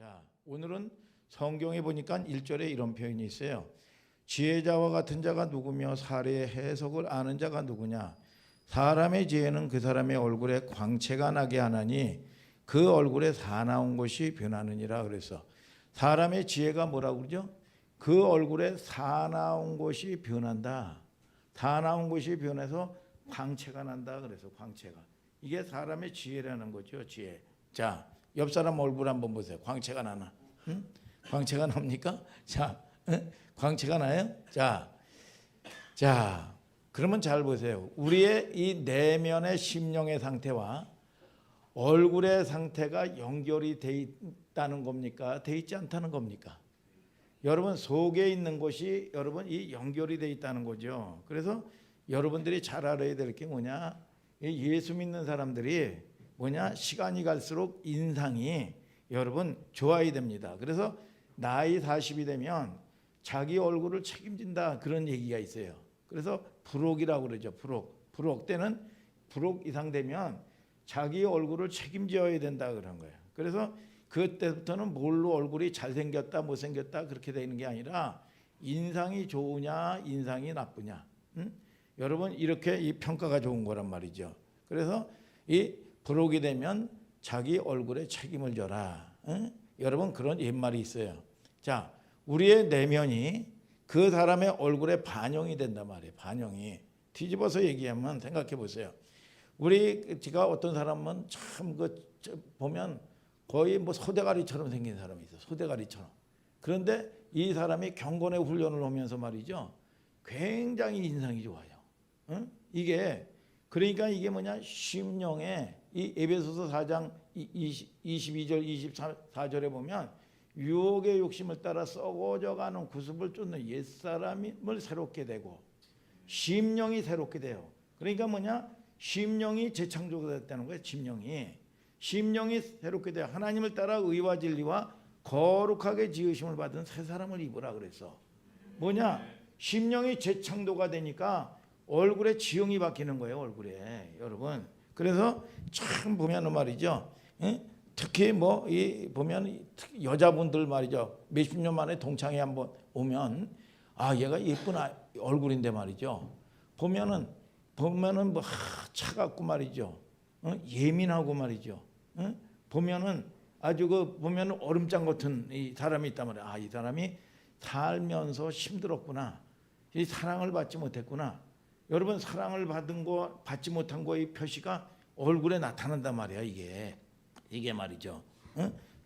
자, 오늘은 성경에 보니까 1절에 이런 표현이 있어요. 지혜자와 같은 자가 누구며 사례의 해석을 아는 자가 누구냐. 사람의 지혜는 그 사람의 얼굴에 광채가 나게 하나니 그 얼굴에 사나운 것이 변하느니라. 그래서 사람의 지혜가 뭐라고 그러죠? 그 얼굴에 사나운 것이 변한다. 사나운 것이 변해서 광채가 난다. 그래서 광채가. 이게 사람의 지혜라는 거죠. 지혜. 자, 옆 사람 얼굴 한번 보세요. 광채가 나나? 응? 광채가 납니까? 자, 응? 광채가 나요? 자, 그러면 잘 보세요. 우리의 이 내면의 심령의 상태와 얼굴의 상태가 연결이 돼 있다는 겁니까? 돼 있지 않다는 겁니까? 여러분 속에 있는 것이 여러분 이 연결이 돼 있다는 거죠. 그래서 여러분들이 잘 알아야 될 게 뭐냐? 예수 믿는 사람들이 뭐냐? 시간이 갈수록 인상이 여러분 좋아야 됩니다. 그래서 나이 40이 되면 자기 얼굴을 책임진다 그런 얘기가 있어요. 그래서 불혹이라고 그러죠. 불혹 때는 불혹 이상 되면 자기 얼굴을 책임져야 된다 그런 거예요. 그래서 그때부터는 뭘로 얼굴이 잘생겼다 못생겼다 그렇게 되는 게 아니라 인상이 좋으냐 인상이 나쁘냐. 여러분 이렇게 이 평가가 좋은 거란 말이죠. 그래서 이 불혹이 되면 자기 얼굴에 책임을 져라. 여러분 그런 옛말이 있어요. 자, 우리의 내면이 그 사람의 얼굴에 반영이 된단 말이에요. 반영이. 뒤집어서 얘기하면 생각해 보세요. 제가 어떤 사람은 참 보면 거의 뭐 소대가리처럼 생긴 사람이 있어요. 소대가리처럼. 그런데 이 사람이 경건의 훈련을 하면서 말이죠. 굉장히 인상이 좋아요. 그러니까 이게 뭐냐? 심령에 이 에베소서 4장 22절 24절에 보면 유혹의 욕심을 따라 썩어져가는 구습을 쫓는 옛사람을 새롭게 되고 심령이 새롭게 돼요. 그러니까 뭐냐? 심령이 재창조됐다는 거예요. 심령이 새롭게 돼요. 하나님을 따라 의와 진리와 거룩하게 지으심을 받은 새 사람을 입으라 그랬어. 뭐냐? 심령이 재창조가 되니까 얼굴에 지형이 바뀌는 거예요. 얼굴에 여러분. 그래서 참 보면은 말이죠. 특히 뭐 보면 여자분들 말이죠. 몇십 년 만에 동창회 한번 오면 얘가 예쁜 얼굴인데 말이죠. 보면은 뭐 차갑고 말이죠. 예민하고 말이죠. 보면은 아주 보면은 얼음장 같은 이 사람이 있단 말이야. 이 사람이 살면서 힘들었구나. 이 사랑을 받지 못했구나. 여러분 사랑을 받지 못한 거의 표시가 얼굴에 나타난단 말이야. 이게 말이죠.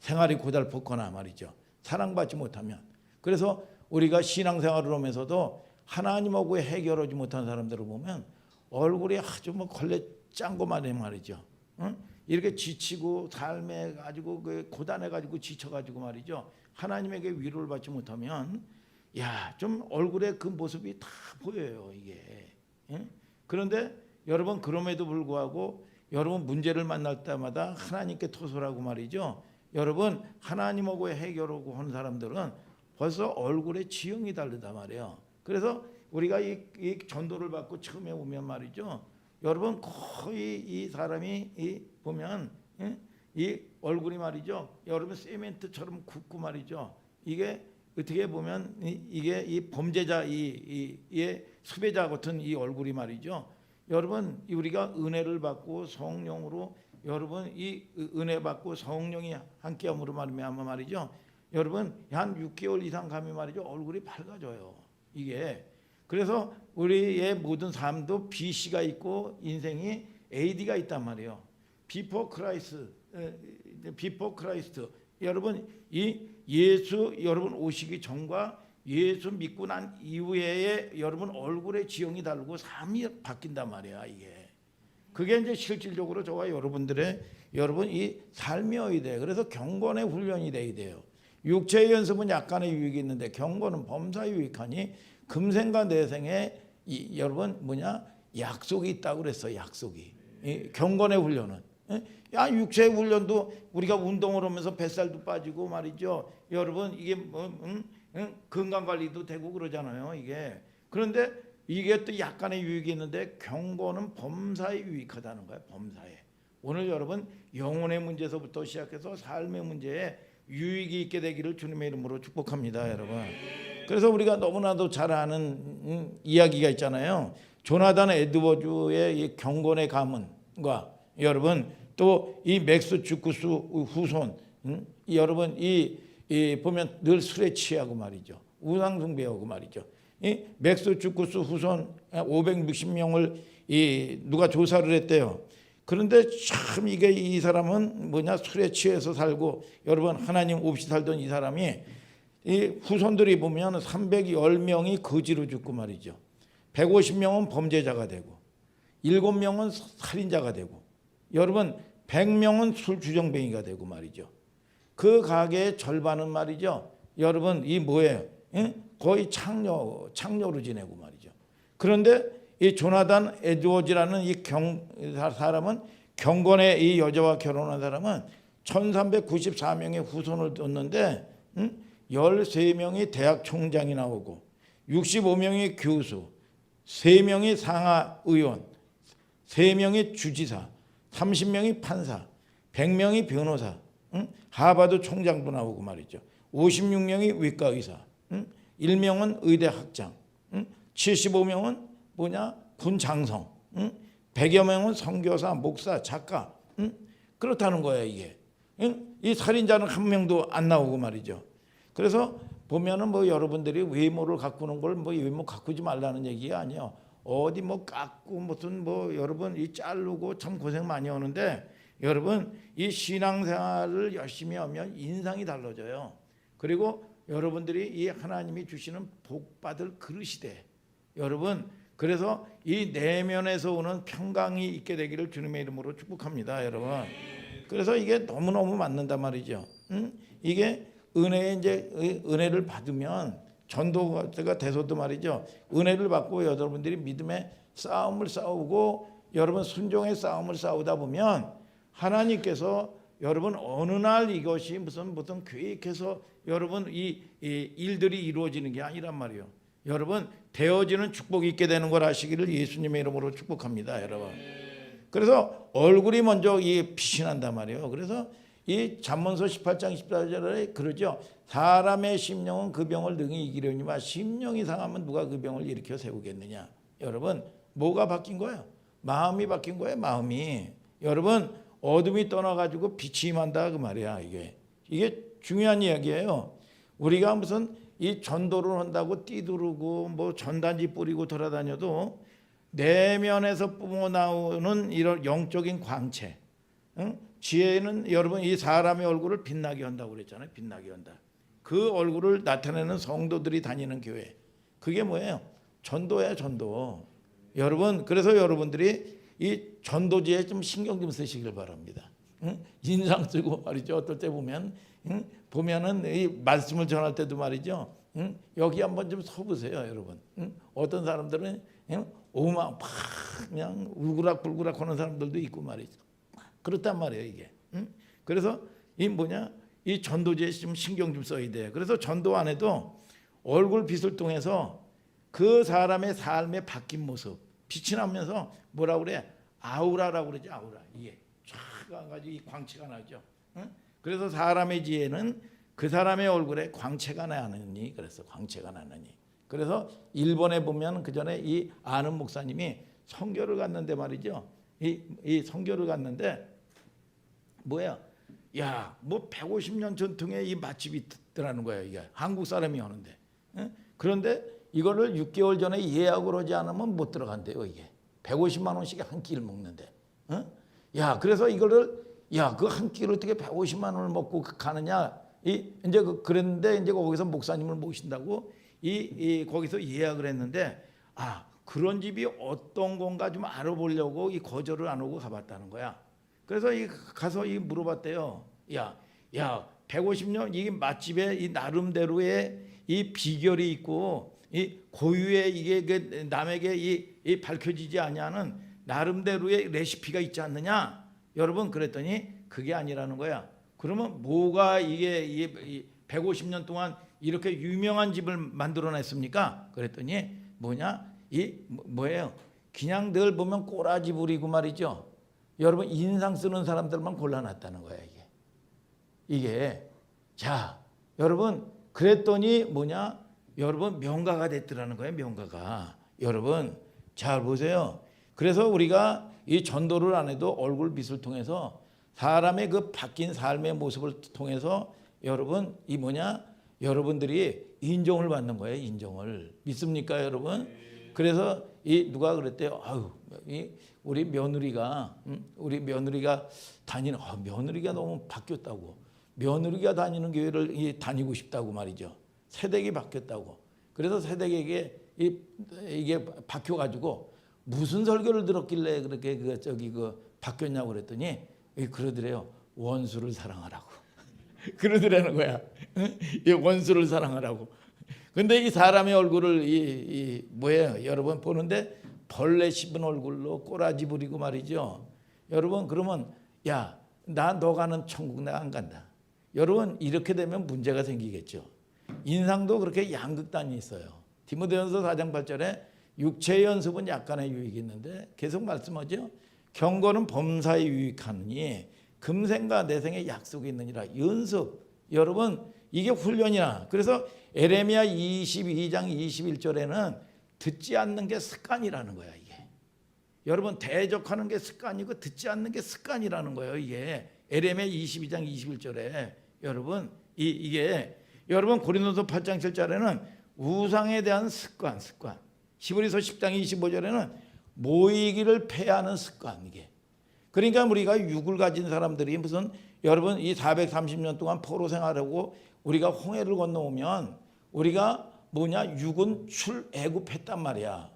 생활이 고달팠거나 말이죠. 사랑받지 못하면. 그래서 우리가 신앙생활을 하면서도 하나님하고 해결하지 못한 사람들을 보면 얼굴이 아주 뭐 걸레 짠 것만 해 말이죠. 이렇게 지치고 삶에 가지고 고단해 가지고 지쳐 가지고 말이죠. 하나님에게 위로를 받지 못하면 좀 얼굴에 그 모습이 다 보여요. 이게. 그런데 여러분 그럼에도 불구하고 여러분 문제를 만날 때마다 하나님께 토설하고 말이죠. 여러분 하나님하고 해결하고 하는 사람들은 벌써 얼굴에 지형이 다르다 말이에요. 그래서 우리가 이 전도를 받고 처음에 오면 말이죠. 여러분 거의 이 사람이 보면 이 얼굴이 말이죠. 여러분 세멘트처럼 굳고 말이죠. 이게 어떻게 보면 이게 이 범죄자 이 수배자 같은 이 얼굴이 말이죠. 여러분 우리가 은혜를 받고 성령으로 여러분 이 은혜 받고 성령이 함께함으로 말이죠. 여러분 한 6개월 이상 가면 말이죠. 얼굴이 밝아져요. 이게 그래서 우리의 모든 삶도 BC가 있고 인생이 AD가 있단 말이에요. 비포 크라이스트. 여러분 이 예수 여러분 오시기 전과 예수 믿고 난 이후에 여러분 얼굴의 지형이 다르고 삶이 바뀐단 말이야. 그게 이제 실질적으로 저와 여러분들의 여러분 이 삶이어야 돼. 그래서 경건의 훈련이 돼야 돼요. 육체의 연습은 약간의 유익이 있는데 경건은 범사에 유익하니 금생과 내생에 여러분 약속이 있다고 그랬어. 약속이. 경건의 훈련은. 육체의 훈련도 우리가 운동을 하면서 뱃살도 빠지고 말이죠. 여러분 이게 건강관리도 되고 그러잖아요. 그런데 이게 또 약간의 유익이 있는데 경건은 범사에 유익하다는 거예요. 범사에. 오늘 여러분 영혼의 문제에서부터 시작해서 삶의 문제에 유익이 있게 되기를 주님의 이름으로 축복합니다, 여러분. 그래서 우리가 너무나도 잘 아는 이야기가 있잖아요. 조나단 에드워즈의 이 경건의 가문과 여러분 또 이 맥스 주쿠스 후손, 여러분 이 보면 늘 술에 취하고 말이죠. 우상 숭배하고 말이죠. 이 맥스 주쿠스 후손 560명을 누가 조사를 했대요. 그런데 참 이게 이 사람은 뭐냐, 술에 취해서 살고 여러분 하나님 없이 살던 이 사람이 이 후손들이 보면 310명이 거지로 죽고 말이죠. 150명은 범죄자가 되고 7명은 살인자가 되고 여러분 100명은 술 주정뱅이가 되고 말이죠. 그 가게의 절반은 말이죠. 여러분 이 뭐예요? 거의 창녀로 지내고 말이죠. 그런데 이 조나단 에드워즈라는 이 사람은 경건의 이 여자와 결혼한 사람은 1394명의 후손을 뒀는데 13명이 대학 총장이 나오고 65명이 교수, 3명이 상하의원, 3명이 주지사, 30명이 판사, 100명이 변호사, 하버드 총장도 나오고 말이죠. 56명이 외과의사, 1명은 의대 학장, 75명은 뭐냐, 군 장성, 100여 명은 선교사, 목사, 작가, 그렇다는 거예요 이게. 이 살인자는 한 명도 안 나오고 말이죠. 그래서 보면은 뭐 여러분들이 외모를 가꾸는 걸 뭐 외모 가꾸지 말라는 얘기가 아니에요. 어디 뭐 깎고 무슨 뭐 여러분 이 자르고 참 고생 많이 하는데 여러분 이 신앙생활을 열심히 하면 인상이 달라져요. 그리고 여러분들이 이 하나님이 주시는 복 받을 그릇이 돼. 여러분 그래서 이 내면에서 오는 평강이 있게 되기를 주님의 이름으로 축복합니다, 여러분. 그래서 이게 너무너무 맞는단 말이죠. 이게 은혜를 받으면 전도가 돼서도 말이죠. 은혜를 받고 여러분들이 믿음의 싸움을 싸우고 여러분 순종의 싸움을 싸우다 보면 하나님께서 여러분 어느 날 이것이 무슨 계획해서 여러분 이 일들이 이루어지는 게 아니란 말이에요. 여러분 되어지는 축복이 있게 되는 걸 아시기를 예수님의 이름으로 축복합니다, 여러분. 그래서 얼굴이 먼저 빛이 난단 말이에요. 그래서 이 잠언서 18장 14절에 그러죠. 사람의 심령은 그 병을 능히 이기려니와 심령이 상하면 누가 그 병을 일으켜 세우겠느냐. 여러분 뭐가 바뀐 거예요? 마음이 바뀐 거예요. 마음이. 여러분 어둠이 떠나가지고 빛이 임한다 그 말이야. 이게 중요한 이야기예요. 우리가 무슨 이 전도를 한다고 띠두르고 뭐 전단지 뿌리고 돌아다녀도 내면에서 뿜어 나오는 이런 영적인 광채, 지혜는 여러분 이 사람의 얼굴을 빛나게 한다고 그랬잖아요. 빛나게 한다. 그 얼굴을 나타내는 성도들이 다니는 교회. 그게 뭐예요? 전도예요, 전도. 여러분 그래서 여러분들이 이 전도지에 좀 신경 좀 쓰시길 바랍니다. 인상 쓰고 말이죠. 어떨 때 보면은 이 말씀을 전할 때도 말이죠. 여기 한번 좀 서보세요, 여러분. 어떤 사람들은 오만 팍 그냥 울그락불그락 하는 사람들도 있고 말이죠. 그렇단 말이에요, 이게. 그래서 이 전도지에 좀 신경 좀 써야 돼요. 그래서 전도 안에도 얼굴 빛을 통해서 그 사람의 삶의 바뀐 모습, 빛이 나면서 뭐라고 그래? 아우라라고 그러지, 아우라. 이게 쫙 가가지고 이 광채가 나죠. 그래서 사람의 지혜는 그 사람의 얼굴에 광채가 나느니, 그래서 광채가 나느니. 그래서 일본에 보면 그 전에 이 아는 목사님이 선교를 갔는데 말이죠. 이 선교를 갔는데 뭐야? 야, 뭐 150년 전통의 이 맛집이 있더라는 거야. 이게 한국 사람이 오는데. 그런데 이거를 6개월 전에 예약을 하지 않으면 못 들어간대요. 이게 150만 원씩 한 끼를 먹는데. 야, 그래서 이거를 그 한 끼를 어떻게 150만 원을 먹고 가느냐? 이제 그랬는데 이제 거기서 목사님을 모신다고 거기서 예약을 했는데 그런 집이 어떤 건가 좀 알아보려고 거절을 안 하고 가봤다는 거야. 그래서 가서 물어봤대요. 야, 150년 이 맛집에 이 나름대로의 이 비결이 있고 이 고유의 이게 남에게 이 밝혀지지 않냐는 나름대로의 레시피가 있지 않느냐? 여러분 그랬더니 그게 아니라는 거야. 그러면 뭐가 이게 150년 동안 이렇게 유명한 집을 만들어냈습니까? 그랬더니 뭐예요? 그냥 늘 보면 꼬라지 부리고 말이죠. 여러분 인상 쓰는 사람들만 골라놨다는 거야 이게. 자, 여러분 그랬더니 뭐냐? 여러분 명가가 됐더라는 거예요. 명가가. 여러분 잘 보세요. 그래서 우리가 이 전도를 안 해도 얼굴 빛을 통해서 사람의 그 바뀐 삶의 모습을 통해서 여러분 이 뭐냐? 여러분들이 인정을 받는 거예요. 인정을. 믿습니까, 여러분? 그래서 이 누가 그랬대요. 아유, 우리 며느리가 다니는 며느리가 너무 바뀌었다고. 며느리가 다니는 교회를 다니고 싶다고 말이죠. 세대기 바뀌었다고. 그래서 세대기에게 이게 바뀌어가지고 무슨 설교를 들었길래 그렇게 바뀌었냐고 그랬더니 그러더래요. 원수를 사랑하라고. 그러더라는 거야. 이 원수를 사랑하라고. 근데 이 사람의 얼굴을 뭐예요? 여러분 보는데 벌레 씹은 얼굴로 꼬라지 부리고 말이죠. 여러분 그러면 야, 너 가는 천국 나 안 간다. 여러분 이렇게 되면 문제가 생기겠죠. 인상도 그렇게 양극단이 있어요. 디모데전서 4장 8절에 육체의 연습은 약간의 유익이 있는데 계속 말씀하죠. 경건은 범사에 유익하느니 금생과 내생의 약속이 있느니라. 연습. 여러분 이게 훈련이야. 그래서 에레미야 22장 21절에는 듣지 않는 게 습관이라는 거야. 이게. 여러분 대적하는 게 습관이고 듣지 않는 게 습관이라는 거예요. 이게 에레미야 22장 21절에 여러분 이게 여러분 고린도서 8장 7절에는 우상에 대한 습관. 히브리서 10장 25절에는 모이기를 폐하는 습관. 이게. 그러니까 우리가 육을 가진 사람들이 무슨 여러분 이 430년 동안 포로 생활하고 우리가 홍해를 건너오면 우리가 뭐냐? 육은 출애굽했단 말이야.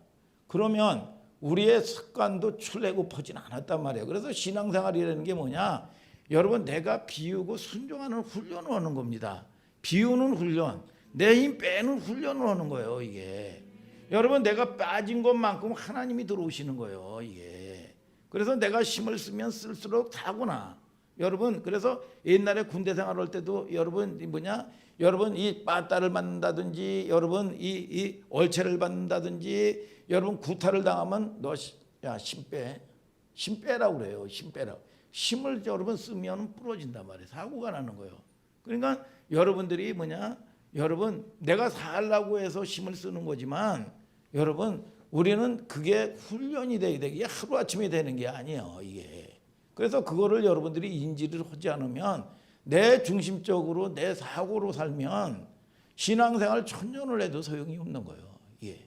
그러면 우리의 습관도 출애굽하진 않았단 말이야. 그래서 신앙생활이라는 게 뭐냐? 여러분 내가 비우고 순종하는 훈련을 하는 겁니다. 비우는 훈련, 내 힘 빼는 훈련을 하는 거예요. 이게. 여러분 내가 빠진 것만큼 하나님이 들어오시는 거예요. 이게. 그래서 내가 힘을 쓰면 쓸수록 타구나. 여러분 그래서 옛날에 군대 생활할 때도 여러분 여러분 이 빠따를 맞는다든지 여러분 이 얼채를 받는다든지 여러분 구타를 당하면 너 힘 빼라고 그래요. 힘 빼라고. 힘을 여러분 쓰면 부러진단 말이에요. 사고가 나는 거예요. 그러니까 여러분들이 여러분 내가 살라고 해서 힘을 쓰는 거지만 여러분 우리는 그게 훈련이 돼야 되게 하루아침에 되는 게 아니에요. 이게. 그래서 그거를 여러분들이 인지를 하지 않으면 내 중심적으로 내 사고로 살면 신앙생활 천년을 해도 소용이 없는 거예요. 예.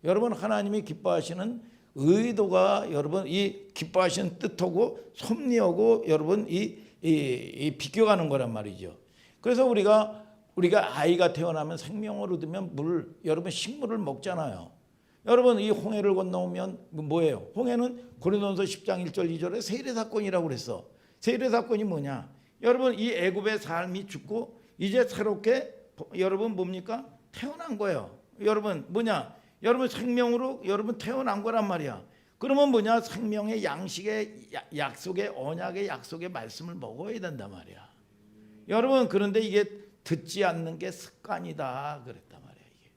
여러분 하나님이 기뻐하시는 의도가 여러분 이 기뻐하시는 뜻하고 섭리하고 여러분 이 비껴가는 거란 말이죠. 그래서 우리가 아이가 태어나면 생명을 얻으면 여러분 식물을 먹잖아요. 여러분 이 홍해를 건너오면 뭐예요? 홍해는 고린도전서 10장 1절 2절에 세례사건이라고 그랬어. 세례사건이 뭐냐? 여러분 이 애굽의 삶이 죽고 이제 새롭게 여러분 뭡니까? 태어난 거예요. 여러분 뭐냐? 여러분 생명으로 여러분 태어난 거란 말이야. 그러면 뭐냐? 생명의 양식의 약속의 언약의 약속의 말씀을 먹어야 된단 말이야. 여러분 그런데 이게 듣지 않는 게 습관이다 그랬단 말이에요. 이게.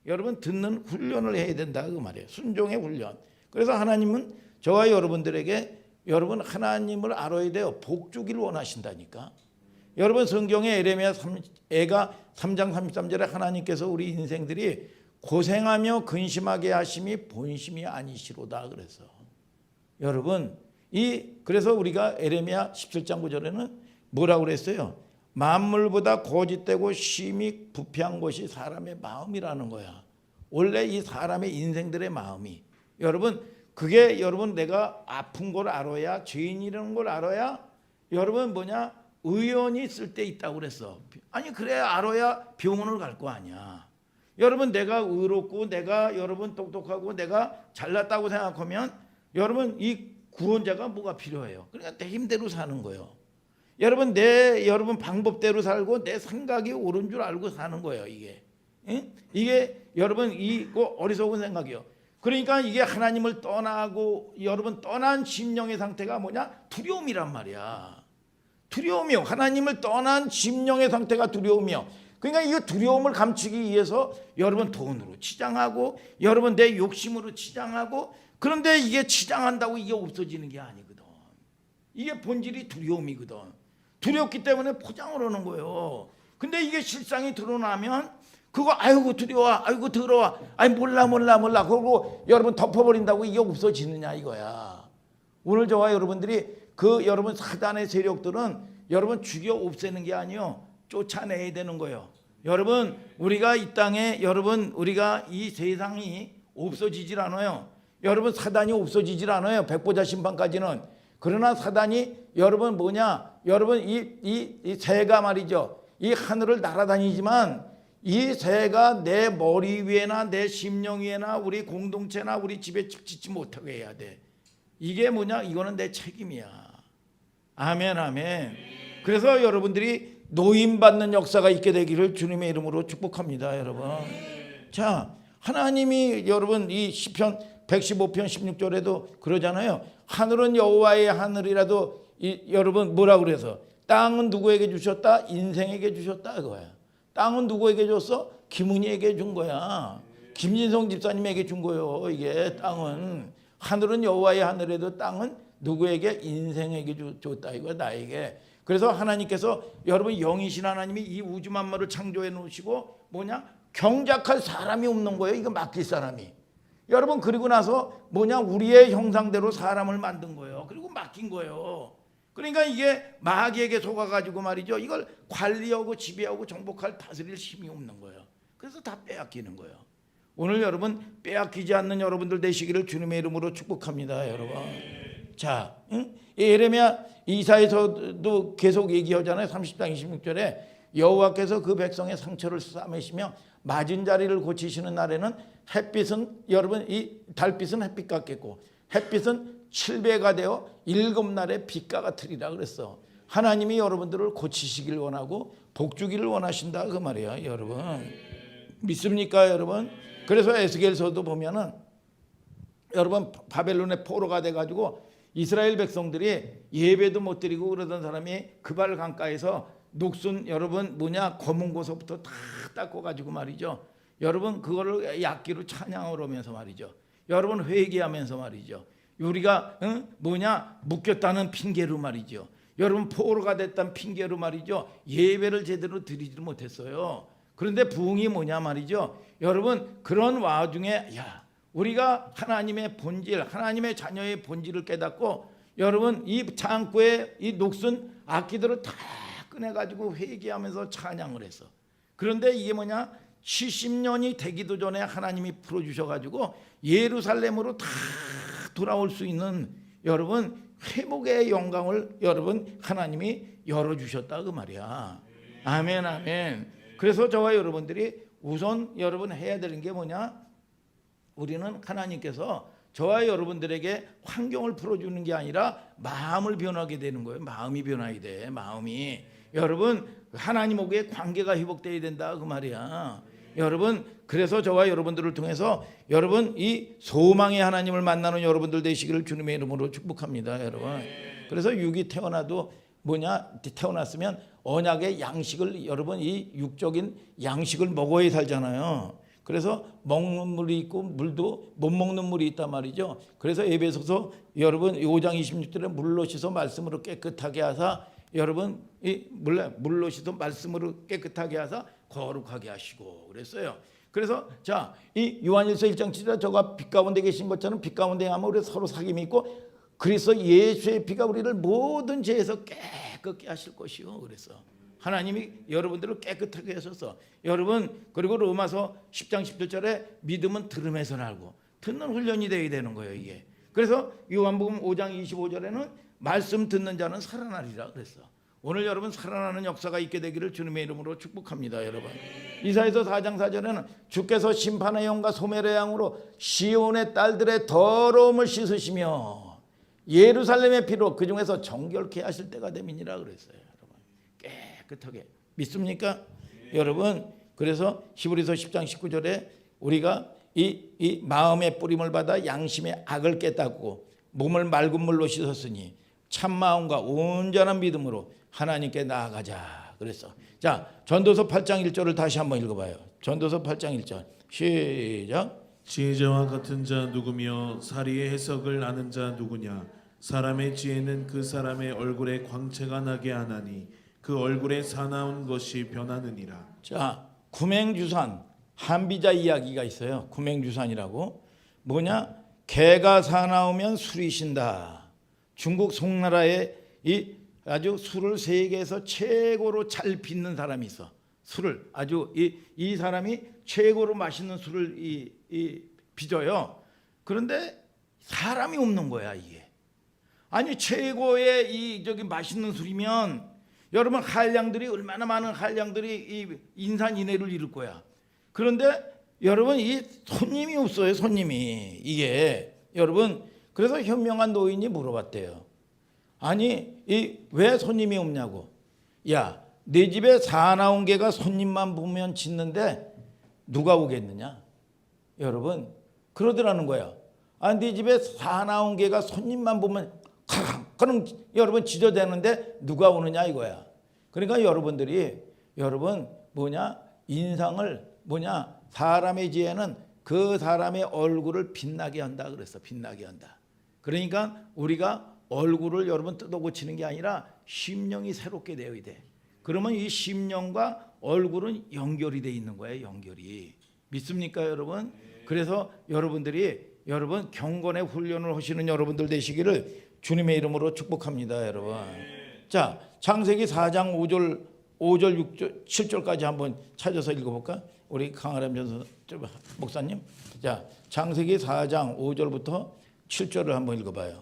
여러분 듣는 훈련을 해야 된다 그 말이에요. 순종의 훈련. 그래서 하나님은 저와 여러분들에게 여러분 하나님을 알아야 돼요. 복 주기를 원하신다니까. 여러분 성경에 에레미야 3장 33절에 하나님께서 우리 인생들이 고생하며 근심하게 하심이 본심이 아니시로다 그래서 여러분 그래서 우리가 에레미야 17장 9절에는 뭐라고 그랬어요? 만물보다 고짓되고 심히 부패한 것이 사람의 마음이라는 거야. 원래 이 사람의 인생들의 마음이 여러분 그게 여러분 내가 아픈 걸 알아야 죄인이라는 걸 알아야 여러분 의원이 있을 때 있다고 그랬어. 아니 그래야 알아야 병원을 갈 거 아니야. 여러분 내가 의롭고 내가 여러분 똑똑하고 내가 잘났다고 생각하면 여러분 이 구원자가 뭐가 필요해요? 그러니까 내 힘대로 사는 거예요. 여러분 여러분 방법대로 살고 내 생각이 옳은 줄 알고 사는 거예요. 이게 응? 이게 여러분 이거 어리석은 생각이요. 그러니까 이게 하나님을 떠나고 여러분 떠난 심령의 상태가 뭐냐? 두려움이란 말이야. 두려움이요. 하나님을 떠난 심령의 상태가 두려움이요. 그러니까 이 두려움을 감추기 위해서 여러분 돈으로 치장하고 여러분 내 욕심으로 치장하고 그런데 이게 치장한다고 이게 없어지는 게 아니거든. 이게 본질이 두려움이거든. 두렵기 때문에 포장을 하는 거예요. 근데 이게 실상이 드러나면 그거 아이고 두려워, 아이고 더러워, 아이 몰라. 그러고 여러분 덮어버린다고 이게 없어지느냐 이거야. 오늘 저와 여러분들이 여러분 사단의 세력들은 여러분 죽여 없애는 게 아니요, 쫓아내야 되는 거예요. 여러분 우리가 이 땅에 우리가 이 세상이 없어지질 않아요. 여러분 사단이 없어지질 않아요. 백보자 심판까지는. 그러나 사단이 여러분 여러분 이 새가 말이죠. 이 하늘을 날아다니지만 이 새가 내 머리 위에나 내 심령 위에나 우리 공동체나 우리 집에 짓지 못하게 해야 돼. 이게 이거는 내 책임이야. 아멘, 아멘. 그래서 여러분들이 노임받는 역사가 있게 되기를 주님의 이름으로 축복합니다, 여러분. 자, 하나님이 여러분 이 시편 115편 16절에도 그러잖아요. 하늘은 여호와의 하늘이라도 여러분 뭐라 그래서 땅은 누구에게 주셨다? 인생에게 주셨다 그거야. 땅은 누구에게 줬어? 김은희에게 준 거야. 김진성 집사님에게 준 거예요. 이게 땅은. 하늘은 여호와의 하늘에도 땅은 누구에게? 인생에게 줬다 이거야, 나에게. 그래서 하나님께서 여러분 영이신 하나님이 이 우주 만물을 창조해 놓으시고 경작할 사람이 없는 거예요. 이거 맡길 사람이. 여러분 그리고 나서 우리의 형상대로 사람을 만든 거예요. 그리고 맡긴 거예요. 그러니까 이게 마귀에게 속아가지고 말이죠. 이걸 관리하고 지배하고 정복할 다스릴 힘이 없는 거예요. 그래서 다 빼앗기는 거예요. 오늘 여러분 빼앗기지 않는 여러분들 되시기를 주님의 이름으로 축복합니다, 여러분. 자, 예레미야 이사에서도 계속 얘기하잖아요. 30장 26절에 여호와께서 그 백성의 상처를 싸매시며 맞은 자리를 고치시는 날에는 햇빛은 여러분 이 달빛은 햇빛 같겠고 햇빛은 7배가 되어 7날의 빛과 같으리라 그랬어. 하나님이 여러분들을 고치시길 원하고 복주기를 원하신다 그 말이야, 여러분. 믿습니까, 여러분? 그래서 에스겔서도 보면은 여러분 바벨론의 포로가 돼가지고 이스라엘 백성들이 예배도 못 드리고 그러던 사람이 그발 강가에서 녹슨 여러분 검은 고서부터 다 닦아가지고 말이죠. 여러분 그거를 약기로 찬양을 하면서 말이죠. 여러분 회개하면서 말이죠. 우리가 묶였다는 핑계로 말이죠. 여러분 포로가 됐다는 핑계로 말이죠. 예배를 제대로 드리지 못했어요. 그런데 부흥이 말이죠. 여러분 그런 와중에 우리가 하나님의 본질, 하나님의 자녀의 본질을 깨닫고 여러분 이 창고에 이 녹슨 악기들을 다 꺼내가지고 회개하면서 찬양을 했어. 그런데 이게 70년이 되기도 전에 하나님이 풀어주셔가지고 예루살렘으로 다 돌아올 수 있는 여러분 회복의 영광을 여러분 하나님이 열어주셨다 그 말이야. 아멘, 아멘. 그래서 저와 여러분들이 우선 여러분 해야 되는 게 우리는 하나님께서 저와 여러분들에게 환경을 풀어주는 게 아니라 마음을 변하게 되는 거예요. 마음이 변화해야 돼. 마음이. 여러분 하나님하고의 관계가 회복돼야 된다 그 말이야. 여러분 그래서 저와 여러분들을 통해서 여러분 이 소망의 하나님을 만나는 여러분들 되시기를 주님의 이름으로 축복합니다, 여러분. 그래서 육이 태어나도 태어났으면 언약의 양식을 여러분 이 육적인 양식을 먹어야 살잖아요. 그래서 먹는 물이 있고 물도 못 먹는 물이 있단 말이죠. 그래서 에베소서 여러분 5장 26절에 물로 씻어 말씀으로 깨끗하게 하사 여러분 물로 씻어 말씀으로 깨끗하게 하사 거룩하게 하시고 그랬어요. 그래서 이 요한일서 1장 7절에 저가 빛 가운데 계신 것처럼 빛 가운데 하면 우리 서로 사귐이 있고 그리스도 예수의 피가 우리를 모든 죄에서 깨끗게 하실 것이요 그랬어. 하나님이 여러분들을 깨끗하게 하셔서 여러분 그리고 로마서 10장 17절에 믿음은 들음에서 나고 듣는 훈련이 되어야 되는 거예요 이게. 그래서 요한복음 5장 25절에는 말씀 듣는 자는 살아나리라 그랬어. 오늘 여러분 살아나는 역사가 있게 되기를 주님의 이름으로 축복합니다, 여러분. 이사야서 4장 4절에는 주께서 심판의 영과 소멸의 양으로 시온의 딸들의 더러움을 씻으시며 예루살렘의 피로 그 중에서 정결케 하실 때가 됨이니라 그랬어요, 여러분. 깨끗하게 믿습니까? 여러분 그래서 히브리서 10장 19절에 우리가 이 마음의 뿌림을 받아 양심의 악을 깨닫고 몸을 맑은 물로 씻었으니 참 마음과 온전한 믿음으로 하나님께 나아가자 그랬어. 자, 전도서 8장 1절을 다시 한번 읽어봐요. 전도서 8장 1절 시작. 지혜자와 같은 자 누구며 사리의 해석을 아는 자 누구냐. 사람의 지혜는 그 사람의 얼굴에 광채가 나게 하나니 그 얼굴에 사나운 것이 변하느니라. 자, 구맹주산 한비자 이야기가 있어요. 구맹주산이라고 뭐냐? 개가 사나우면 술이 신다. 중국 송나라에 이 아주 술을 세계에서 최고로 잘 빚는 사람이 있어. 술을 아주 이 사람이 최고로 맛있는 술을 빚어요. 그런데 사람이 없는 거야 이게. 아니 최고의 저기 맛있는 술이면 여러분 한량들이 얼마나 많은 한량들이 이 인산인해를 이룰 거야. 그런데 여러분 이 손님이 없어요. 손님이 이게 여러분 그래서 현명한 노인이 물어봤대요. 아니 왜 손님이 없냐고. 야, 내 집에 사나운 개가 손님만 보면 짖는데 누가 오겠느냐? 여러분 그러더라는 거야. 아, 네 집에 사나운 개가 손님만 보면 그럼 여러분 짖어대는데 누가 오느냐 이거야. 그러니까 여러분들이 여러분 뭐냐 인상을 뭐냐 사람의 지혜는 그 사람의 얼굴을 빛나게 한다 그랬어. 빛나게 한다. 그러니까 우리가 얼굴을 여러분 뜯어 고치는 게 아니라 심령이 새롭게 되어야 돼. 그러면 이 심령과 얼굴은 연결이 돼 있는 거예요. 연결이. 믿습니까 여러분? 그래서 여러분들이 여러분 경건의 훈련을 하시는 여러분들 되시기를 주님의 이름으로 축복합니다 여러분. 자, 창세기 4장 5절 6절 7절까지 한번 찾아서 읽어볼까? 우리 강아람 전서 목사님. 자, 창세기 4장 5절부터 7절을 한번 읽어봐요.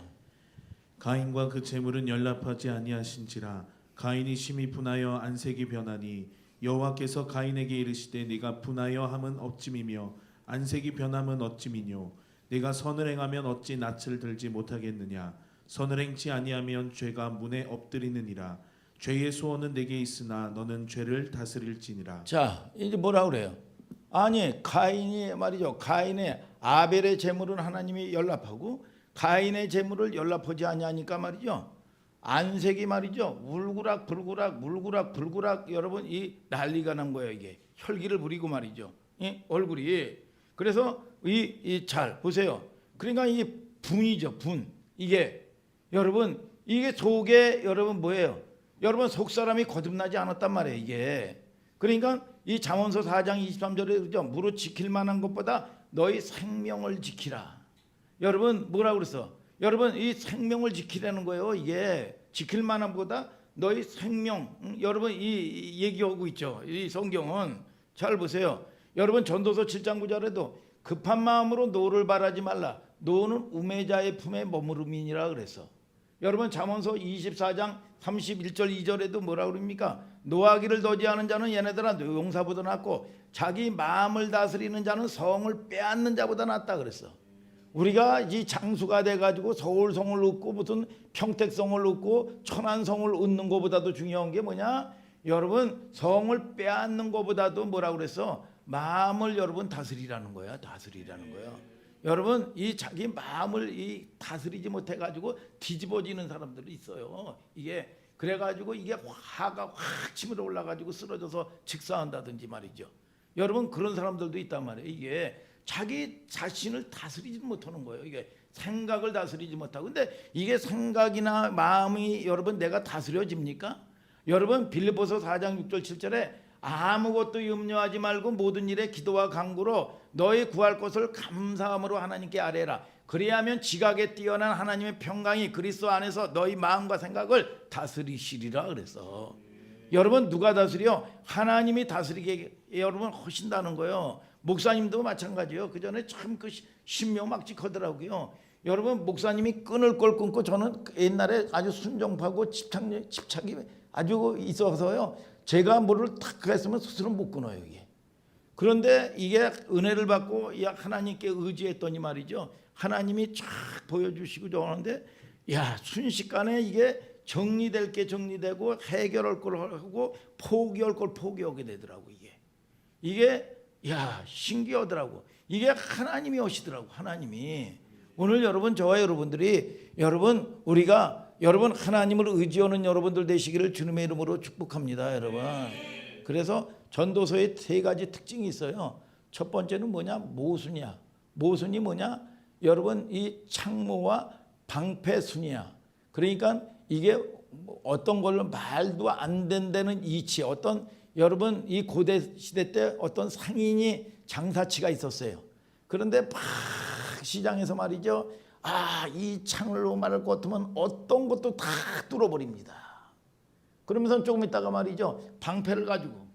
가인과 그 재물은 연락하지 아니하신지라 가인이 심히 분하여 안색이 변하니 여호와께서 가인에게 이르시되 네가 분하여 함은 어찌미며 안색이 변함은 어찌미뇨 네가 선을 행하면 어찌 낯을 들지 못하겠느냐 선을 행치 아니하면 죄가 문에 엎드리느니라 죄의 소원은 내게 있으나 너는 죄를 다스릴지니라. 자, 이제 뭐라 그래요? 아니 가인이 말이죠. 가인의 아벨의 재물은 하나님이 연락하고 가인의 재물을 연락하지 아니하니까 말이죠. 안색이 말이죠. 울구락 불구락 여러분 이 난리가 난 거예요. 이게 혈기를 부리고 말이죠. 이 얼굴이. 그래서 잘 보세요. 그러니까 이 분이죠. 분. 이게 여러분 이게 속에 여러분 뭐예요? 여러분 속 사람이 거듭나지 않았단 말이에요. 이게. 그러니까 이 잠언서 4장 23절에 그죠? 무릇 지킬 만한 것보다 너희 생명을 지키라. 여러분 뭐라고 그랬어? 여러분 이 생명을 지키라는 거예요. 이게 지킬 만한 것보다 너희 생명. 여러분 이 얘기하고 있죠. 이 성경은 잘 보세요. 여러분 전도서 7장 9절에도 급한 마음으로 노를 바라지 말라. 노는 우매자의 품에 머무름이니라 그랬어. 여러분 잠언서 24장 31절 2절에도 뭐라 그럽니까? 노하기를 더디하는 자는 얘네들아 용사보다 낫고 자기 마음을 다스리는 자는 성을 빼앗는 자보다 낫다 그랬어. 우리가 이 장수가 돼가지고 서울성을 얻고 무슨 평택성을 얻고 천안성을 얻는 것보다도 중요한 게 뭐냐? 여러분 성을 빼앗는 것보다도 뭐라 그랬어? 마음을 여러분 다스리라는 거야. 다스리라는 거야. 여러분 이 자기 마음을 다스리지 못해가지고 뒤집어지는 사람들이 있어요. 이게 그래가지고 이게 화가 확 치밀어 올라가지고 쓰러져서 직사한다든지 말이죠. 여러분 그런 사람들도 있단 말이에요. 이게 자기 자신을 다스리지 못하는 거예요. 이게 생각을 다스리지 못하고. 근데 이게 생각이나 마음이 여러분 내가 다스려집니까? 여러분 빌립보서 4장 6절 7절에 아무것도 염려하지 말고 모든 일에 기도와 간구로 너희 구할 것을 감사함으로 하나님께 아뢰라. 그리하면 지각에 뛰어난 하나님의 평강이 그리스도 안에서 너희 마음과 생각을 다스리시리라 그랬어. 여러분 누가 다스려? 하나님이 다스리게 여러분 하신다는 거예요. 목사님도 마찬가지예요. 그 전에 참 그 신명막직하더라고요. 여러분 목사님이 끊을 걸 끊고 저는 옛날에 아주 순종하고 집착이 아주 있어서요. 제가 뭐를 탁 했으면 스스로 못 끊어요. 이게. 그런데 이게 은혜를 받고 하나님께 의지했더니 말이죠. 하나님이 쫙 보여주시고 저러는데 야 순식간에 이게 정리될 게 정리되고 해결할 걸 하고 포기할 걸 포기하게 되더라고. 이게 야 신기하더라고. 이게 하나님이 오시더라고. 하나님이. 오늘 여러분 저와 여러분들이 여러분 우리가 여러분 하나님을 의지하는 여러분들 되시기를 주님의 이름으로 축복합니다. 여러분. 그래서 전도서에 세 가지 특징이 있어요. 첫 번째는 뭐냐? 모순이야. 모순이 뭐냐? 여러분 이 창모와 방패순이야. 그러니까 이게 어떤 걸로 말도 안 된다는 이치, 어떤 여러분 이 고대 시대 때 어떤 상인이 장사치가 있었어요. 그런데 막 시장에서 말이죠. 이 창으로 말할 것 같으면 어떤 것도 다 뚫어버립니다. 그러면서 조금 있다가 말이죠. 방패를 가지고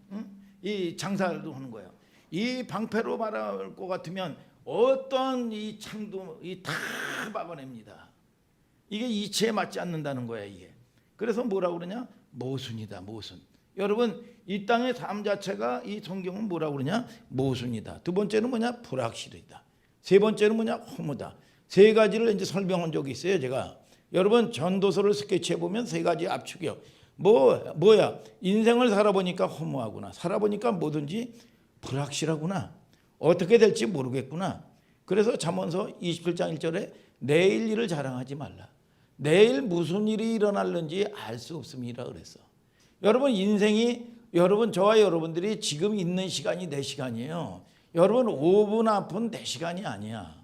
이 장사를 하는 거예요. 이 방패로 말할 것 같으면 어떤 이 창도 다 막아냅니다. 이게 이치에 맞지 않는다는 거야 이게. 그래서 뭐라고 그러냐? 모순이다, 모순. 여러분 이 땅의 삶 자체가 이 성경은 뭐라고 그러냐? 모순이다. 두 번째는 뭐냐? 불확실이다. 세 번째는 뭐냐? 허무다. 세 가지를 이제 설명한 적이 있어요 제가. 여러분 전도서를 스케치해 보면 세 가지 압축이요. 뭐야? 인생을 살아보니까 허무하구나. 살아보니까 뭐든지 불확실하구나. 어떻게 될지 모르겠구나. 그래서 잠언서 27장 1절에 내일 일을 자랑하지 말라. 내일 무슨 일이 일어날는지 알 수 없음이라 그랬어. 여러분 인생이 여러분 저와 여러분들이 지금 있는 시간이 내 시간이에요. 여러분 5분 앞은 내 시간이 아니야.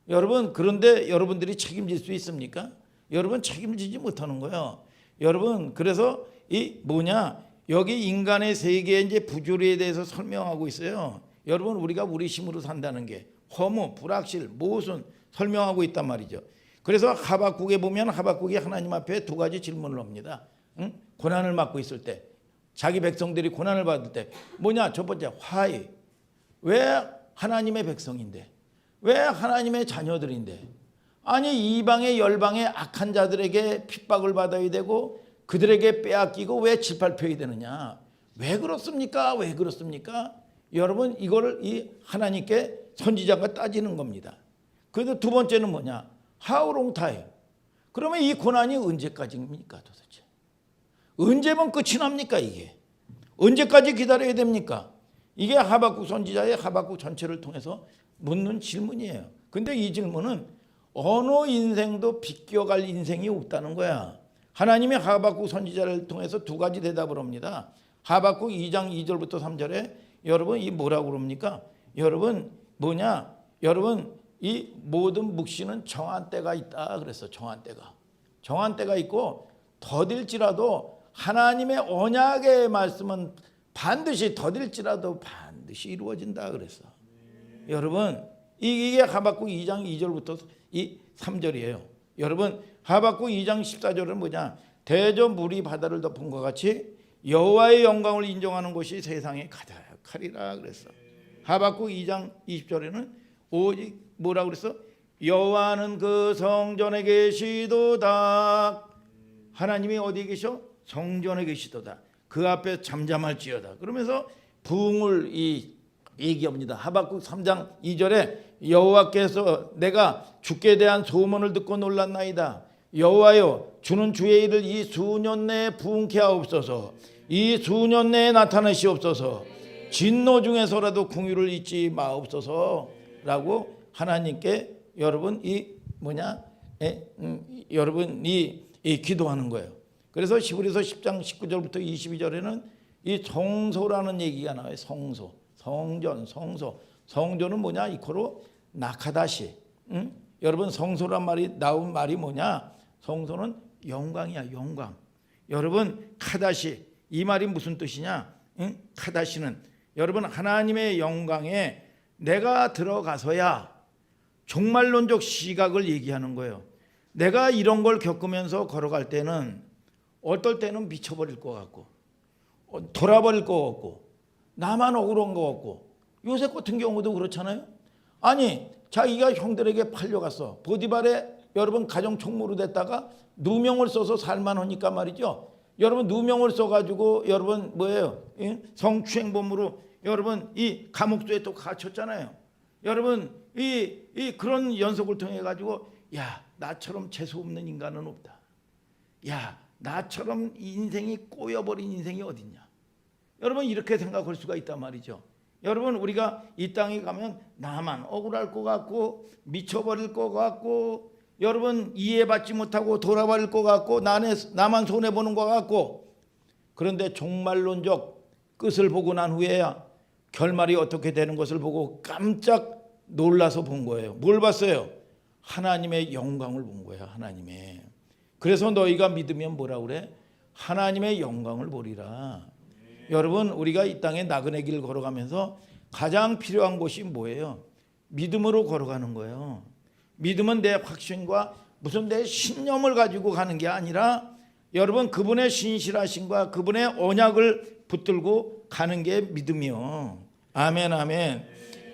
여러분 그런데 여러분들이 책임질 수 있습니까? 여러분 책임지지 못하는 거예요. 여러분 그래서 이 뭐냐 여기 인간의 세계의 이제 부조리에 대해서 설명하고 있어요. 여러분 우리가 우리 힘으로 산다는 게 허무, 불확실, 모순 설명하고 있단 말이죠. 그래서 하박국에 보면 하박국이 하나님 앞에 두 가지 질문을 합니다. 고난을 받고 있을 때 자기 백성들이 고난을 받을 때 뭐냐 첫 번째 why 왜 하나님의 백성인데 왜 하나님의 자녀들인데 아니 이방의 열방의 악한 자들에게 핍박을 받아야 되고 그들에게 빼앗기고 왜 질팔펴야 되느냐 왜 그렇습니까? 왜 그렇습니까? 여러분 이거를 이 하나님께 선지자가 따지는 겁니다. 그래서 두 번째는 뭐냐 How long time? 그러면 이 고난이 언제까지입니까 도대체? 언제면 끝이 납니까 이게? 언제까지 기다려야 됩니까? 이게 하박국 선지자의 하박국 전체를 통해서 묻는 질문이에요. 근데 이 질문은 어느 인생도 비껴갈 인생이 없다는 거야. 하나님이 하박국 선지자를 통해서 두 가지 대답을 합니다. 하박국 2장 2절부터 3절에 여러분 이 뭐라고 그럽니까? 여러분 뭐냐? 여러분 이 모든 묵시는 정한 때가 있다 그랬어. 정한 때가 있고 더딜지라도 하나님의 언약의 말씀은 반드시 더딜지라도 반드시 이루어진다 그랬어. 여러분 이게 하박국 2장 2절부터 이 3절이에요. 여러분 하박국 2장 14절은 뭐냐? 대저 물이 바다를 덮은 것 같이 여호와의 영광을 인정하는 것이 세상에 가득하리라 그랬어. 하박국 2장 20절에는 오직 뭐라고 그랬어? 여호와는 그 성전에 계시도다. 하나님이 어디에 계셔? 성전에 계시도다. 그 앞에 잠잠할지어다. 그러면서 부흥을 얘기합니다. 하박국 3장 2절에 여호와께서 내가 주께 대한 소문을 듣고 놀랐나이다. 여호와여 주는 주의 일을 이 수년 내에 부흥케 하옵소서. 이 수년 내에 나타내시옵소서. 진노 중에서라도 긍휼을 잊지 마옵소서라고 하나님께 여러분 여러분 이 기도하는 거예요. 그래서 히브리서 10장 19절부터 22절에는 이 성소라는 얘기가 나와요. 성소, 성전, 성소. 성전은 뭐냐? 이코로 나카다시. 여러분 성소란 말이 나온 말이 뭐냐? 성소는 영광이야, 영광. 여러분 카다시 이 말이 무슨 뜻이냐? 카다시는 여러분 하나님의 영광에 내가 들어가서야 종말론적 시각을 얘기하는 거예요. 내가 이런 걸 겪으면서 걸어갈 때는 어떨 때는 미쳐버릴 것 같고 돌아버릴 것 같고 나만 억울한 것 같고 요셉 같은 경우도 그렇잖아요. 아니 자기가 형들에게 팔려갔어. 보디발에 여러분 가정 총무로 됐다가 누명을 써서 살만하니까 말이죠. 여러분 누명을 써가지고 여러분 뭐예요? 성추행범으로 여러분 이 감옥소에 또 갇혔잖아요. 여러분 이 그런 연속을 통해 가지고 야 나처럼 재수 없는 인간은 없다. 야 나처럼 인생이 꼬여버린 인생이 어딨냐. 여러분 이렇게 생각할 수가 있단 말이죠. 여러분 우리가 이 땅에 가면 나만 억울할 것 같고 미쳐버릴 것 같고 여러분 이해받지 못하고 돌아버릴 것 같고 나만 손해보는 것 같고 그런데 종말론적 끝을 보고 난 후에야 결말이 어떻게 되는 것을 보고 깜짝 놀라서 본 거예요. 뭘 봤어요? 하나님의 영광을 본 거예요. 하나님의. 그래서 너희가 믿으면 뭐라 그래? 하나님의 영광을 보리라. 여러분, 우리가 이 땅에 나그네 길 걸어가면서 가장 필요한 것이 뭐예요? 믿음으로 걸어가는 거예요. 믿음은 내 확신과 무슨 내 신념을 가지고 가는 게 아니라 여러분, 그분의 신실하심과 그분의 언약을 붙들고 가는 게 믿음이요. 아멘, 아멘.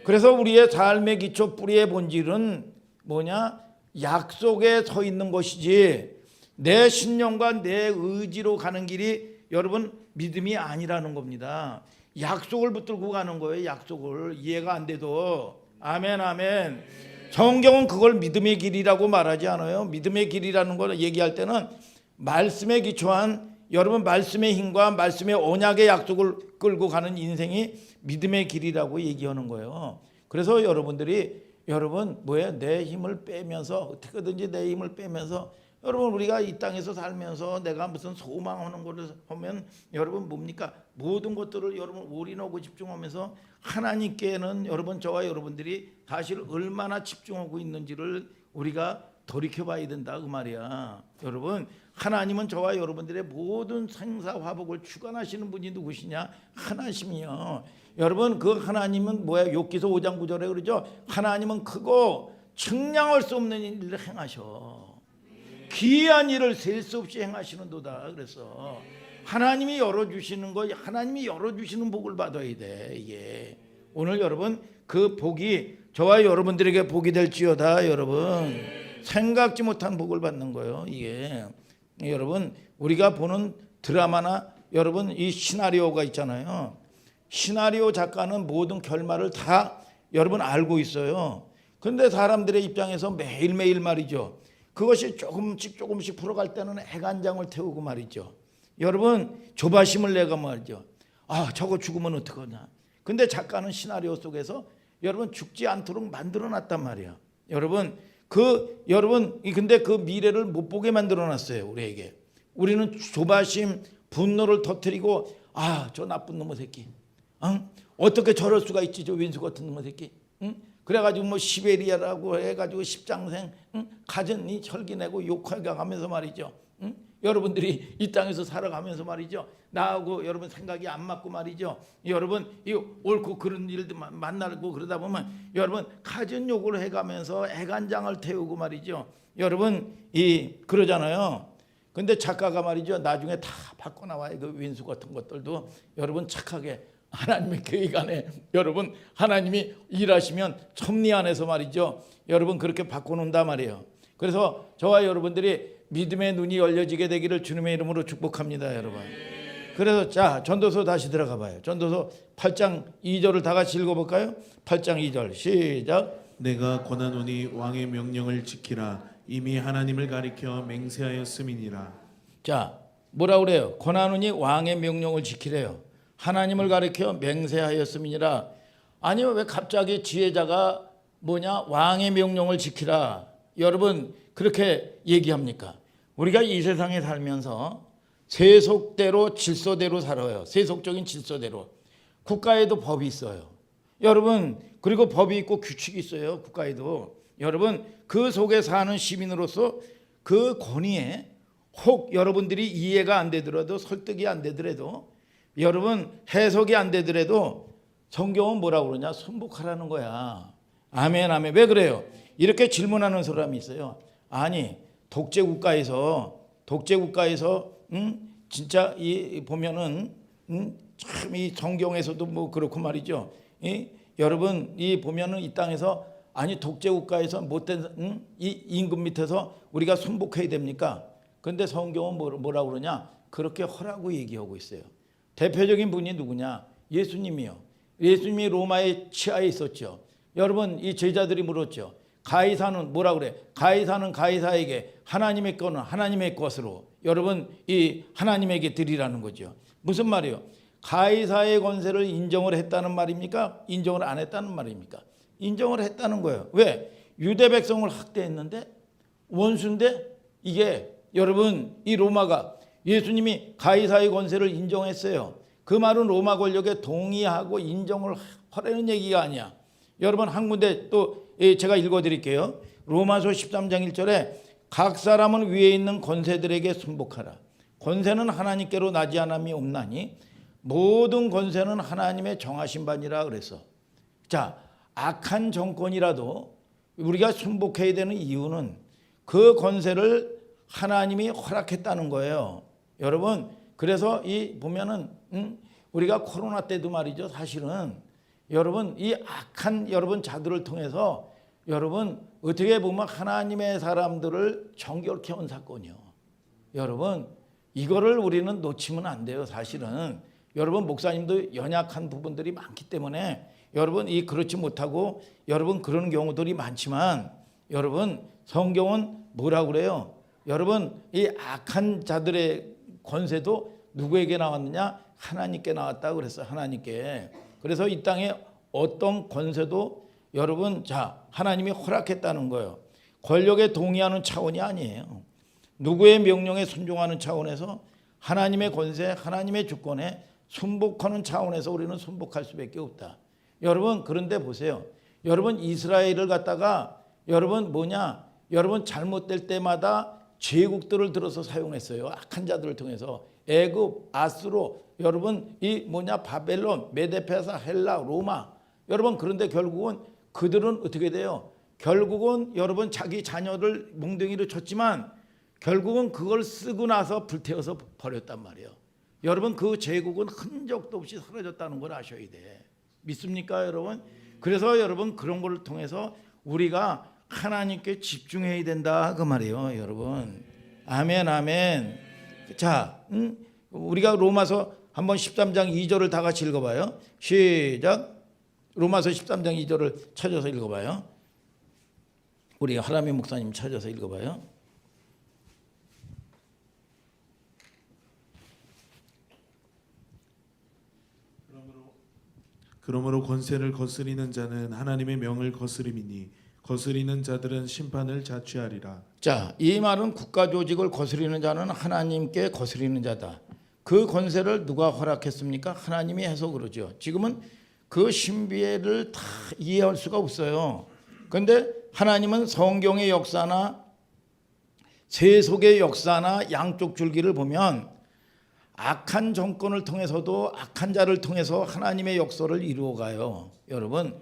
그래서 우리의 삶의 기초 뿌리의 본질은 뭐냐? 약속에 서 있는 것이지 내 신념과 내 의지로 가는 길이 여러분 믿음이 아니라는 겁니다. 약속을 붙들고 가는 거예요. 약속을. 이해가 안 돼도. 아멘, 아멘. 성경은 그걸 믿음의 길이라고 말하지 않아요. 믿음의 길이라는 걸 얘기할 때는 말씀에 기초한 여러분 말씀의 힘과 말씀의 언약의 약속을 끌고 가는 인생이 믿음의 길이라고 얘기하는 거예요. 그래서 여러분들이 여러분 뭐예요? 내 힘을 빼면서 어떻게든지 내 힘을 빼면서 여러분 우리가 이 땅에서 살면서 내가 무슨 소망하는 것을 보면 여러분 뭡니까? 모든 것들을 여러분 올인하고 집중하면서 하나님께는 여러분 저와 여러분들이 사실 얼마나 집중하고 있는지를 우리가 돌이켜봐야 된다 그 말이야. 여러분 하나님은 저와 여러분들의 모든 생사화복을 주관하시는 분이 누구시냐? 하나님이요. 여러분 그 하나님은 뭐야? 욥기서 5장 9절에 그러죠. 하나님은 크고 측량할 수 없는 일을 행하셔. 기이한 일을 셀 수 없이 행하시는도다. 그래서 하나님이 열어주시는 거, 하나님이 열어주시는 복을 받아야 돼. 이게 오늘 여러분 그 복이 저와 여러분들에게 복이 될지어다. 여러분 생각지 못한 복을 받는 거예요. 이게 여러분 우리가 보는 드라마나 여러분 이 시나리오가 있잖아요. 시나리오 작가는 모든 결말을 다 여러분 알고 있어요. 그런데 사람들의 입장에서 매일매일 말이죠. 그것이 조금씩 풀어갈 때는 애간장을 태우고 말이죠. 여러분 조바심을 내가 말이죠. 아 저거 죽으면 어떡하냐. 근데 작가는 시나리오 속에서 여러분 죽지 않도록 만들어놨단 말이야. 여러분 근데 그 미래를 못 보게 만들어놨어요. 우리에게. 우리는 조바심 분노를 터뜨리고 아 저 나쁜 놈의 새끼. 어떻게 저럴 수가 있지 저 윈수 같은 놈의 새끼. 그래가지고 뭐 시베리아라고 해가지고 십장생 가진 이 혈기 내고 욕해가면서 말이죠. 여러분들이 이 땅에서 살아가면서 말이죠. 나하고 여러분 생각이 안 맞고 말이죠. 여러분 이 옳고 그런 일도 만나고 그러다 보면 여러분 가진 욕을 해가면서 애간장을 태우고 말이죠. 여러분 그러잖아요. 근데 작가가 말이죠. 나중에 다 바꿔 나와요. 그 윈수 같은 것들도 여러분 착하게 하나님의 계획 안에 여러분 하나님이 일하시면 섭리 안에서 말이죠. 여러분 그렇게 바꿔놓는단 말이에요. 그래서 저와 여러분들이 믿음의 눈이 열려지게 되기를 주님의 이름으로 축복합니다. 여러분. 그래서 자 전도서 다시 들어가 봐요. 전도서 8장 2절을 다 같이 읽어볼까요? 8장 2절 시작. 내가 권하노니 왕의 명령을 지키라. 이미 하나님을 가리켜 맹세하였음이니라. 자 뭐라 그래요? 권하노니 왕의 명령을 지키래요. 하나님을 가리켜 맹세하였음이니라. 아니 왜 갑자기 지혜자가 뭐냐 왕의 명령을 지키라. 여러분 그렇게 얘기합니까? 우리가 이 세상에 살면서 세속대로 질서대로 살아요. 세속적인 질서대로. 국가에도 법이 있어요. 여러분 그리고 법이 있고 규칙이 있어요. 국가에도. 여러분 그 속에 사는 시민으로서 그 권위에 혹 여러분들이 이해가 안 되더라도 설득이 안 되더라도 여러분 해석이 안 되더라도 성경은 뭐라고 그러냐? 순복하라는 거야. 아멘 아멘. 왜 그래요? 이렇게 질문하는 사람이 있어요. 아니 독재국가에서 진짜 이 보면은 참 이 성경에서도 뭐 그렇고 말이죠. 여러분 이 보면은 이 땅에서 아니 독재국가에서 못된 이 임금 밑에서 우리가 순복해야 됩니까? 근데 성경은 뭐라고 그러냐? 그렇게 하라고 얘기하고 있어요. 대표적인 분이 누구냐? 예수님이요. 예수님이 로마의 치하에 있었죠. 여러분 이 제자들이 물었죠. 가이사는 뭐라 그래? 가이사는 가이사에게 하나님의 거는 하나님의 것으로 여러분 이 하나님에게 드리라는 거죠. 무슨 말이에요? 가이사의 권세를 인정을 했다는 말입니까? 인정을 안 했다는 말입니까? 인정을 했다는 거예요. 왜? 유대 백성을 학대했는데 원수인데 이게 여러분 이 로마가 예수님이 가이사의 권세를 인정했어요. 그 말은 로마 권력에 동의하고 인정을 하라는 얘기가 아니야. 여러분 한 군데 또 제가 읽어드릴게요. 로마서 13장 1절에 각 사람은 위에 있는 권세들에게 순복하라. 권세는 하나님께로 나지 않음이 없나니 모든 권세는 하나님의 정하신 바니라 그래서. 자, 악한 정권이라도 우리가 순복해야 되는 이유는 그 권세를 하나님이 허락했다는 거예요. 여러분, 그래서 이 보면은 우리가 코로나 때도 말이죠. 사실은 여러분 이 악한 여러분 자들을 통해서 여러분 어떻게 보면 하나님의 사람들을 정결케 한 사건이요. 여러분 이거를 우리는 놓치면 안 돼요. 사실은 여러분 목사님도 연약한 부분들이 많기 때문에 여러분 이 그렇지 못하고 여러분 그런 경우들이 많지만 여러분 성경은 뭐라고 그래요? 여러분 이 악한 자들의 권세도 누구에게 나왔느냐? 하나님께 나왔다고 그랬어요. 하나님께. 그래서 이 땅에 어떤 권세도 여러분 자 하나님이 허락했다는 거예요. 권력에 동의하는 차원이 아니에요. 누구의 명령에 순종하는 차원에서 하나님의 권세, 하나님의 주권에 순복하는 차원에서 우리는 순복할 수밖에 없다. 여러분 그런데 보세요. 여러분 이스라엘을 갖다가 여러분 여러분 잘못될 때마다 제국들을 들어서 사용했어요. 악한 자들을 통해서 애굽, 아수로 여러분 이 바벨론, 메데페사, 헬라, 로마 여러분 그런데 결국은 그들은 어떻게 돼요? 결국은 여러분 자기 자녀를 몽둥이로 쳤지만 결국은 그걸 쓰고 나서 불태워서 버렸단 말이에요. 여러분 그 제국은 흔적도 없이 사라졌다는 걸 아셔야 돼. 믿습니까 여러분? 그래서 여러분 그런 걸 통해서 우리가 하나님께 집중해야 된다 그 말이에요 여러분. 아멘 아멘. 자 우리가 로마서 한번 13장 2절을 다 같이 읽어봐요. 시작. 로마서 13장 2절을 찾아서 읽어봐요. 우리 하라미 목사님 찾아서 읽어봐요. 그러므로 권세를 거스리는 자는 하나님의 명을 거스림이니 거스리는 자들은 심판을 자취하리라. 자, 이 말은 국가 조직을 거스리는 자는 하나님께 거스리는 자다. 그 권세를 누가 허락했습니까? 하나님이 해서 그러죠. 지금은 그 신비를 다 이해할 수가 없어요. 그런데 하나님은 성경의 역사나 세속의 역사나 양쪽 줄기를 보면 악한 정권을 통해서도 악한 자를 통해서 하나님의 역사를 이루어가요. 여러분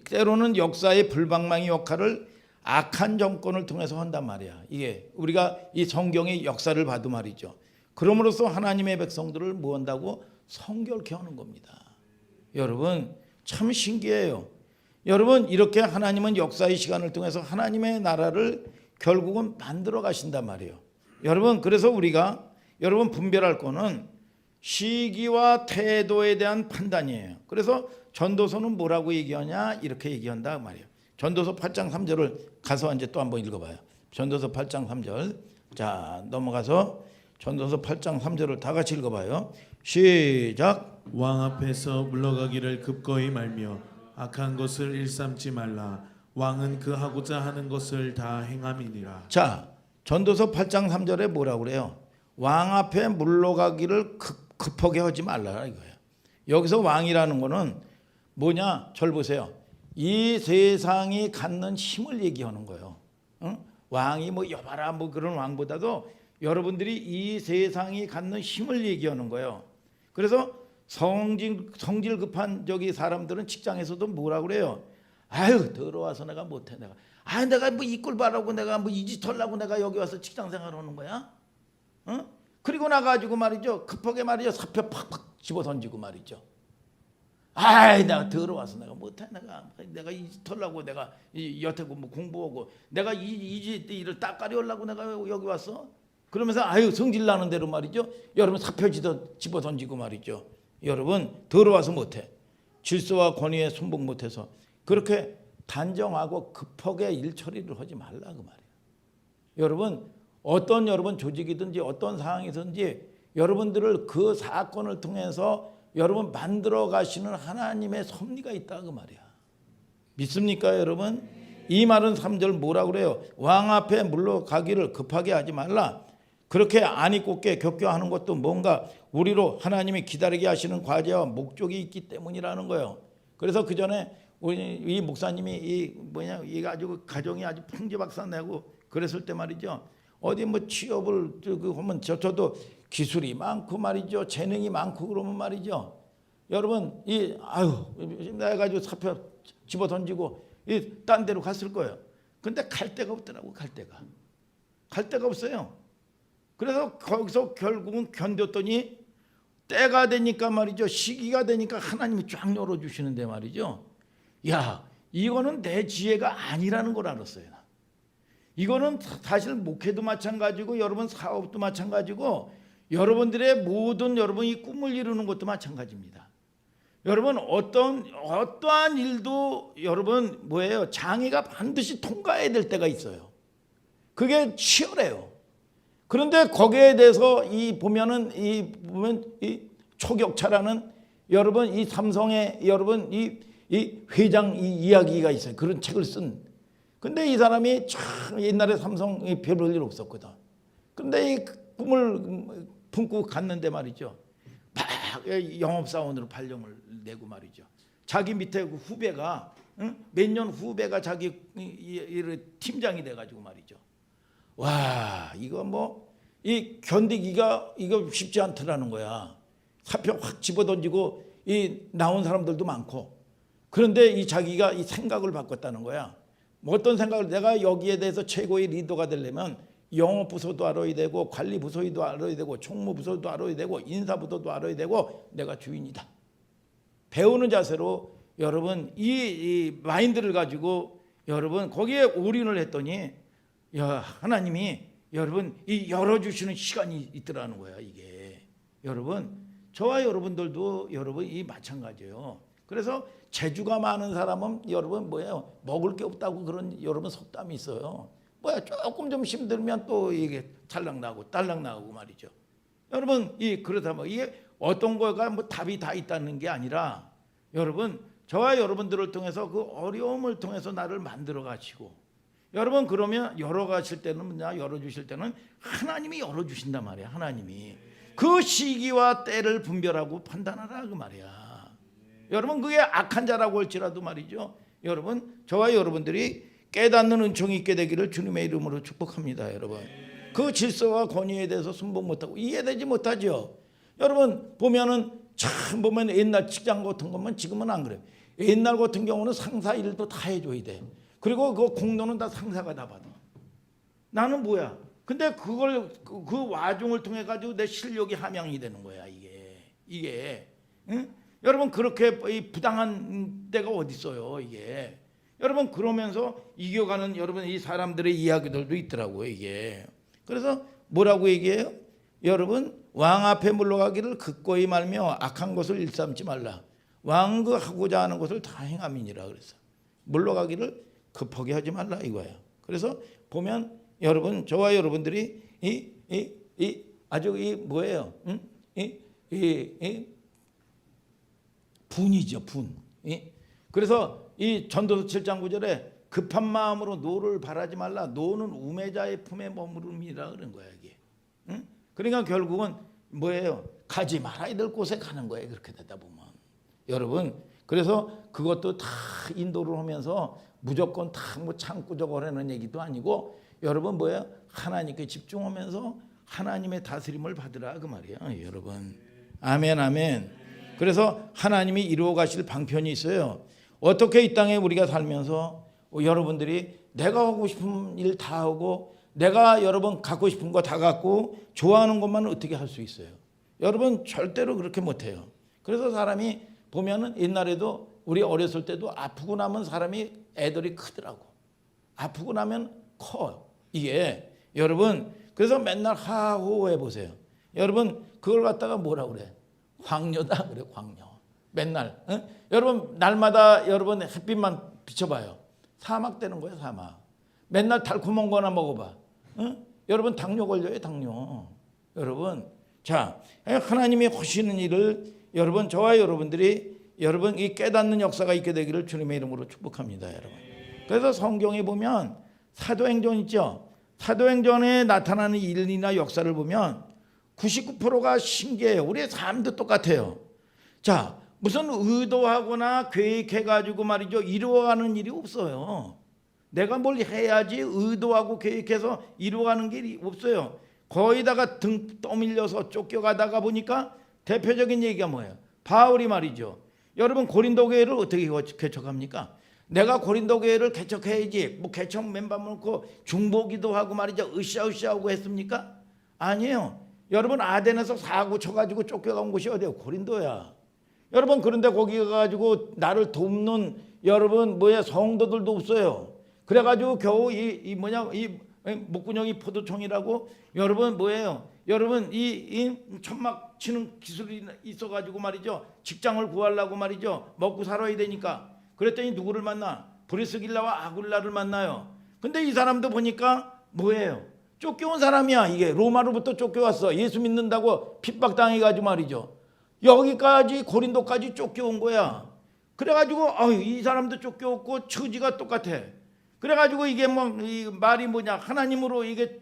때로는 역사의 불방망이 역할을 악한 정권을 통해서 한단 말이야. 이게 우리가 이 성경의 역사를 봐도 말이죠. 그럼으로써 하나님의 백성들을 뭐 한다고? 성결케 하는 겁니다. 여러분 참 신기해요. 여러분 이렇게 하나님은 역사의 시간을 통해서 하나님의 나라를 결국은 만들어 가신단 말이에요. 여러분 그래서 우리가 여러분 분별할 거는 시기와 태도에 대한 판단이에요. 그래서 전도서는 뭐라고 얘기하냐 이렇게 얘기한다 말이에요. 전도서 8장 3절을 가서 이제 또 한번 읽어봐요. 전도서 8장 3절. 자 넘어가서 전도서 8장 3절을 다 같이 읽어봐요. 시작. 왕 앞에서 물러가기를 급거이 말며 악한 것을 일삼지 말라. 왕은 그 하고자 하는 것을 다 행함이니라. 자 전도서 8장 3절에 뭐라고 그래요? 왕 앞에 물러가기를 급하게 하지 말라 이거예요. 여기서 왕이라는 거는 뭐냐? 절 보세요. 이 세상이 갖는 힘을 얘기하는 거예요. 응? 왕이 뭐 여봐라 뭐 그런 왕보다도 여러분들이 이 세상이 갖는 힘을 얘기하는 거예요. 그래서 성질 급한 저기 사람들은 직장에서도 뭐라 그래요? 아유 더러워서 내가 못해 내가 뭐 이 꼴 바라고 내가 뭐 이 짓 하려고 내가 여기 와서 직장 생활하는 거야? 어? 그리고 나가지고 말이죠 급하게 말이죠 사표 팍팍 집어 던지고 말이죠. 아이 내가 더러워서 내가 못해 내가 이 짓 하려고 내가 여태고 뭐 공부하고 내가 이 짓 일을 딱 가려하려고 내가 여기 왔어. 그러면서 아유 성질 나는 대로 말이죠. 여러분 사표 집어 던지고 말이죠. 여러분 더러워서 못해. 질서와 권위에 순복 못해서 그렇게 단정하고 급하게 일 처리를 하지 말라 그 말이에요. 여러분 어떤 여러분 조직이든지 어떤 상황이든지 여러분들을 그 사건을 통해서 여러분 만들어 가시는 하나님의 섭리가 있다 그 말이야. 믿습니까 여러분? 이 말은 3절 뭐라고 그래요? 왕 앞에 물러가기를 급하게 하지 말라. 그렇게 안이 꽂게 격려하는 것도 뭔가 우리로 하나님이 기다리게 하시는 과제와 목적이 있기 때문이라는 거예요. 그래서 그 전에 우리 이 목사님이 이 가지고 가정이 아주 풍지박산 내고 그랬을 때 말이죠. 어디 뭐 취업을 그 하면 저도 기술이 많고 말이죠. 재능이 많고 그러면 말이죠. 여러분 내가 가지고 사표 집어 던지고 딴 데로 갔을 거예요. 근데 갈 데가 없더라고. 갈 데가 없어요. 그래서 거기서 결국은 견뎠더니 때가 되니까 말이죠. 시기가 되니까 하나님이 쫙 열어주시는데 말이죠. 야, 이거는 내 지혜가 아니라는 걸 알았어요. 이거는 사실 목회도 마찬가지고 여러분 사업도 마찬가지고 여러분들의 모든 여러분이 꿈을 이루는 것도 마찬가지입니다. 여러분 어떠한 일도 여러분 뭐예요? 장애가 반드시 통과해야 될 때가 있어요. 그게 치열해요. 그런데 거기에 대해서 보면 이 초격차라는 여러분 이 삼성의 여러분 이 회장 이야기가 있어요. 그런 책을 쓴. 근데 이 사람이 참 옛날에 삼성 별볼 일 없었거든. 근데 이 꿈을 품고 갔는데 말이죠. 막 영업사원으로 발령을 내고 말이죠. 자기 밑에 그 후배가 몇 년 후배가 자기 팀장이 돼가지고 말이죠. 와, 이거 뭐 이 견디기가 이거 쉽지 않더라는 거야. 사표 확 집어던지고 나온 사람들도 많고. 그런데 이 자기가 이 생각을 바꿨다는 거야. 뭐 어떤 생각을 내가 여기에 대해서 최고의 리더가 되려면 영업부서도 알아야 되고 관리부서도 알아야 되고 총무부서도 알아야 되고 인사부서도 알아야 되고 내가 주인이다. 배우는 자세로 여러분 이 마인드를 가지고 여러분 거기에 올인을 했더니 하나님이 여러분 이 열어주시는 시간이 있더라는 거야. 이게 여러분 저와 여러분들도 여러분 이 마찬가지예요. 그래서 재주가 많은 사람은 여러분 뭐예요? 먹을 게 없다고 그런 여러분 속담이 있어요. 뭐야 조금 좀 힘들면 또 이게 찰랑나고 딸랑나고 말이죠. 여러분 그렇다 뭐 이게 어떤 거가 뭐 답이 다 있다는 게 아니라 여러분 저와 여러분들을 통해서 그 어려움을 통해서 나를 만들어 가시고 여러분 그러면 열어가실 때는 뭐냐 열어주실 때는 하나님이 열어주신단 말이야. 하나님이 그 시기와 때를 분별하고 판단하라 그 말이야. 여러분 그게 악한 자라고 할지라도 말이죠. 여러분 저와 여러분들이 깨닫는 은총이 있게 되기를 주님의 이름으로 축복합니다. 여러분 그 질서와 권위에 대해서 순복 못하고 이해되지 못하죠. 여러분 보면은 참 보면 옛날 직장 같은 것만 지금은 안 그래요. 옛날 같은 경우는 상사 일도 다 해줘야 돼. 그리고 그 공로는 다 상사가 다 받아. 나는 뭐야? 근데 그걸 그 와중을 통해 가지고 내 실력이 함양이 되는 거야. 이게 응? 여러분 그렇게 부당한 데가 어디 있어요? 이게 여러분 그러면서 이겨가는 여러분 이 사람들의 이야기들도 있더라고요. 이게 그래서 뭐라고 얘기해요? 여러분 왕 앞에 물러가기를 극고히 말며 악한 것을 일삼지 말라. 왕 그 하고자 하는 것을 다 행함이니라 그랬어. 물러가기를 급하게 하지 말라 이거예요. 그래서 보면 여러분 저와 여러분들이 아주 뭐예요? 분이죠, 분. 그래서 이 전도서 7장 9절에 급한 마음으로 노를 바라지 말라. 노는 우매자의 품에 머무름이라 그런 거야 이게. 그러니까 결국은 뭐예요? 가지 말아야 될 곳에 가는 거예요. 그렇게 되다 보면 여러분 그래서 그것도 다 인도를 하면서 무조건 다 뭐 창구적으로는 얘기도 아니고 여러분 뭐예요? 하나님께 집중하면서 하나님의 다스림을 받으라 그 말이에요. 여러분 아멘 아멘. 그래서 하나님이 이루어 가실 방편이 있어요. 어떻게 이 땅에 우리가 살면서 여러분들이 내가 하고 싶은 일 다 하고 내가 여러분 갖고 싶은 거 다 갖고 좋아하는 것만 어떻게 할 수 있어요? 여러분 절대로 그렇게 못해요. 그래서 사람이 보면은 옛날에도 우리 어렸을 때도 아프고 나면 사람이 애들이 크더라고. 아프고 나면 커요. 이게 여러분 그래서 맨날 하호 해보세요. 여러분 그걸 갖다가 뭐라 그래? 광녀다 그래. 광녀. 맨날 여러분 날마다 여러분 햇빛만 비춰봐요. 사막 되는 거예요. 사막. 맨날 달콤한 거나 먹어봐. 여러분 당뇨 걸려요. 당뇨. 여러분 자 하나님이 하시는 일을 여러분 저와 여러분들이 여러분 이 깨닫는 역사가 있게 되기를 주님의 이름으로 축복합니다. 여러분. 그래서 성경에 보면 사도행전 있죠. 사도행전에 나타나는 일이나 역사를 보면 99%가 신기해요. 우리의 삶도 똑같아요. 자 무슨 의도하거나 계획해가지고 말이죠 이루어가는 일이 없어요. 내가 뭘 해야지 의도하고 계획해서 이루어가는 길이 없어요. 거의다가 등 떠밀려서 쫓겨가다가 보니까 대표적인 얘기가 뭐예요? 바울이 말이죠. 여러분 고린도 교회를 어떻게 개척합니까? 내가 고린도 교회를 개척해야지 뭐 개척 멤버 놓고 중보기도 하고 말이죠. 으쌰으쌰하고 했습니까? 아니에요. 여러분 아덴에서 사고 쳐가지고 쫓겨간 곳이 어디예요? 고린도야. 여러분 그런데 거기 가가지고 나를 돕는 여러분 성도들도 없어요. 그래가지고 겨우 이 목구녕이 포도청이라고 여러분 여러분 이 천막 치는 기술이 있어가지고 말이죠. 직장을 구하려고 말이죠. 먹고 살아야 되니까. 그랬더니 누구를 만나? 브리스길라와 아굴라를 만나요. 근데 이 사람도 보니까 쫓겨온 사람이야. 이게 로마로부터 쫓겨왔어. 예수 믿는다고 핍박당해가지고 말이죠. 여기까지 고린도까지 쫓겨온 거야. 그래가지고 이 사람도 쫓겨왔고 처지가 똑같아. 그래가지고 이게 이 말이 뭐냐? 하나님으로 이게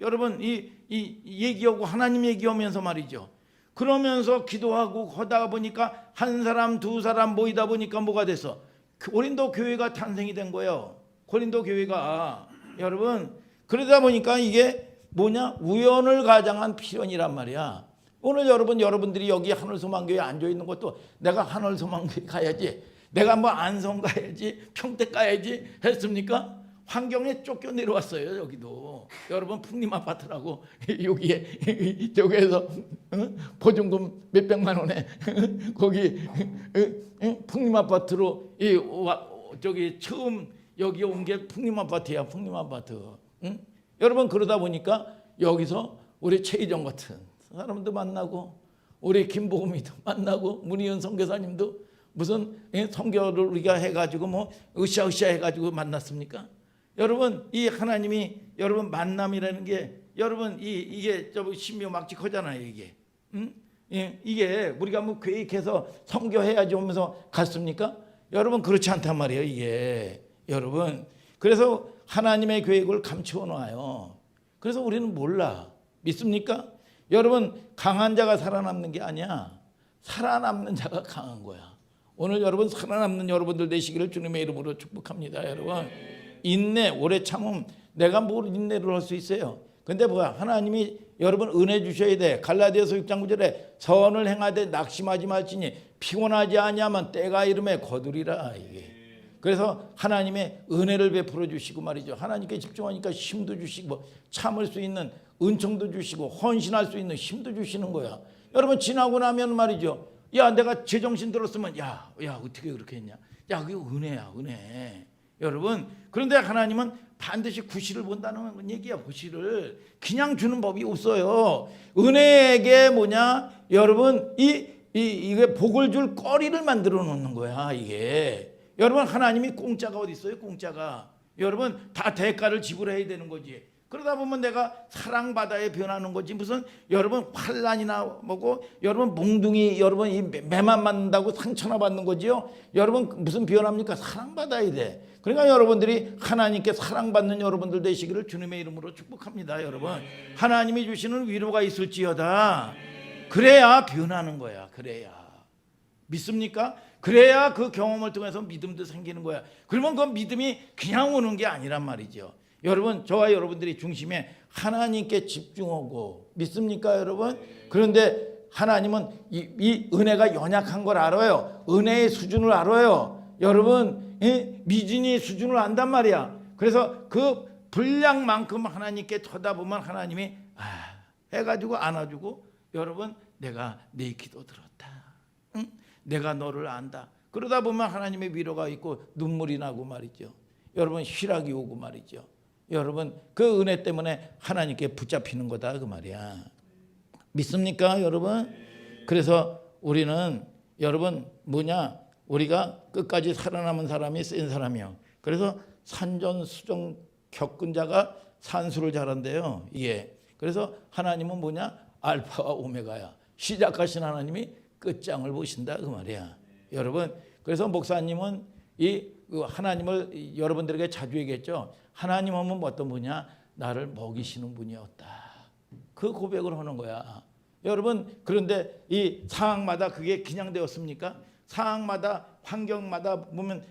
여러분 이 얘기하고 하나님 얘기하면서 말이죠. 그러면서 기도하고 하다 보니까 한 사람 두 사람 모이다 보니까 뭐가 됐어? 고린도 교회가 탄생이 된 거예요. 고린도 교회가 여러분 그러다 보니까 이게 우연을 가장한 필연이란 말이야. 오늘 여러분들이 여기 하늘소망교회 앉아 있는 것도 내가 하늘소망교회 가야지, 내가 안성 가야지, 평택 가야지 했습니까? 환경에 쫓겨 내려왔어요. 여기도 여러분 풍림 아파트라고 여기에 저기에서 보증금 몇백만 원에 거기 풍림 아파트로 저기 처음 여기 온 게 풍림 아파트야. 풍림 아파트. 여러분 그러다 보니까 여기서 우리 최희정 같은 사람도 만나고 우리 김보금이도 만나고 문희연 선교사님도 무슨 선교를 우리가 해가지고 으쌰으쌰 해가지고 만났습니까? 여러분 이 하나님이 여러분 만남이라는 게 여러분 이게 신묘막직하잖아요. 이게 이게 우리가 계획해서 선교해야지 오면서 갔습니까? 여러분 그렇지 않단 말이에요. 이게 여러분 그래서 하나님의 계획을 감추어 놔요. 그래서 우리는 몰라. 믿습니까? 여러분 강한 자가 살아남는 게 아니야. 살아남는 자가 강한 거야. 오늘 여러분 살아남는 여러분들 되시기를 주님의 이름으로 축복합니다. 여러분 인내 오래 참음. 내가 뭘 인내를 할 수 있어요? 근데 하나님이 여러분 은혜 주셔야 돼. 갈라디아서 6장 9절에 선을 행하되 낙심하지 말지니 피곤하지 아니하면 때가 이름에 거두리라. 이게 그래서 하나님의 은혜를 베풀어 주시고 말이죠. 하나님께 집중하니까 힘도 주시고 참을 수 있는 은총도 주시고 헌신할 수 있는 힘도 주시는 거야. 여러분 지나고 나면 말이죠. 야 내가 제정신 들었으면 야 어떻게 그렇게 했냐. 야 그게 은혜야 은혜. 여러분 그런데 하나님은 반드시 구실을 본다는 얘기야. 구실을 그냥 주는 법이 없어요. 은혜에게 여러분 이게 복을 줄 거리를 만들어 놓는 거야. 이게 여러분 하나님이 공짜가 어디 있어요? 공짜가 여러분 다 대가를 지불해야 되는 거지. 그러다 보면 내가 사랑바다에 변하는 거지. 무슨 여러분 환난이나 여러분 몽둥이 여러분 이 매만 맞는다고 상처나 받는 거지요. 여러분 무슨 변합니까? 사랑받아야 돼. 그러니까 여러분들이 하나님께 사랑받는 여러분들 되시기를 주님의 이름으로 축복합니다. 여러분 하나님이 주시는 위로가 있을지어다. 그래야 변하는 거야. 그래야 믿습니까? 그래야 그 경험을 통해서 믿음도 생기는 거야. 그러면 그 믿음이 그냥 오는 게 아니란 말이죠. 여러분 저와 여러분들이 중심에 하나님께 집중하고 믿습니까 여러분? 그런데 하나님은 이 은혜가 연약한 걸 알아요. 은혜의 수준을 알아요. 여러분 미진이 수준을 안단 말이야. 그래서 그 분량만큼 하나님께 쳐다보면 하나님이 해가지고 안아주고 여러분 내가 네 기도 들었다. 응? 내가 너를 안다. 그러다 보면 하나님의 위로가 있고 눈물이 나고 말이죠. 여러분 희락이 오고 말이죠. 여러분 그 은혜 때문에 하나님께 붙잡히는 거다 그 말이야. 믿습니까 여러분? 그래서 우리는 여러분 우리가 끝까지 살아남은 사람이 센 사람이요. 그래서 산전수정 겪은 자가 산수를 잘한대요. 이게 그래서 하나님은 알파와 오메가야. 시작하신 하나님이 끝장을 보신다 그 말이야. 여러분 그래서 목사님은 하나님을 여러분들에게 자주 얘기했죠. 하나님 하면 어떤 분이야? 나를 먹이시는 분이었다. 그 고백을 하는 거야. 여러분 그런데 이 상황마다 그게 그냥 되었습니까? 상황마다 환경마다 보면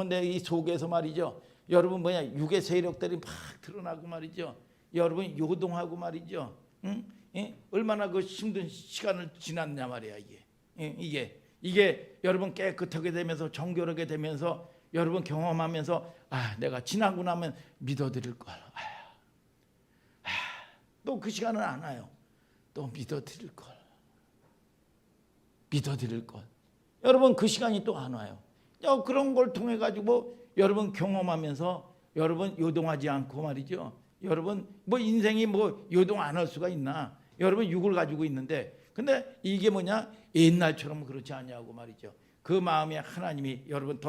내 이 속에서 말이죠. 여러분 뭐냐 육의 세력들이 막 드러나고 말이죠. 여러분 요동하고 말이죠. 응? 예? 얼마나 그 힘든 시간을 지났냐 말이야 이게. 예? 이게 여러분 깨끗하게 되면서 정결하게 되면서 여러분 경험하면서 내가 지나고 나면 믿어드릴 걸. 또 그 시간은 안 와요. 또 믿어드릴 걸. 여러분 그 시간이 또 안 와요. 그런 걸 통해 가지고 여러분 경험하면서 여러분 요동하지 않고 말이죠. 여러분 뭐 인생이 뭐 요동 안 할 수가 있나? 여러분 육을 가지고 있는데 근데 이게 뭐냐? 옛날처럼 그렇지 않냐고 말이죠. 그 마음에 하나님이 여러분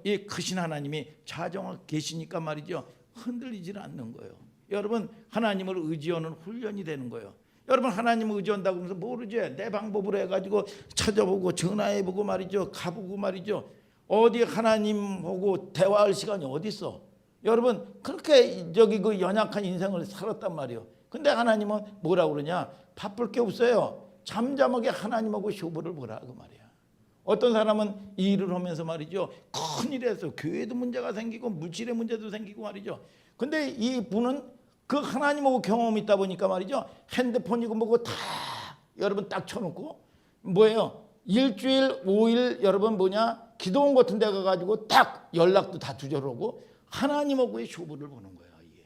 이 크신 하나님이 자정하고 계시니까 말이죠. 흔들리질 않는 거예요. 여러분 하나님을 의지하는 훈련이 되는 거예요. 여러분 하나님을 의지한다고 하면서 모르지. 내 방법으로 해가지고 찾아보고 전화해보고 말이죠. 가보고 말이죠. 어디 하나님하고 대화할 시간이 어디 있어? 여러분 그렇게 그 연약한 인생을 살았단 말이에요. 근데 하나님은 뭐라고 그러냐? 바쁠 게 없어요. 잠잠하게 하나님하고 쇼부를 보라 그 말이야. 어떤 사람은 이 일을 하면서 말이죠. 큰일에서 교회도 문제가 생기고 물질의 문제도 생기고 말이죠. 근데 이 분은 그 하나님하고 경험이 있다 보니까 말이죠. 핸드폰이고 뭐고 다 여러분 딱 쳐놓고 뭐예요? 일주일 5일 여러분 뭐냐? 기도원 같은 데 가가지고 딱 연락도 다 두절하고 하나님하고의 쇼부를 보는 거예요. 이게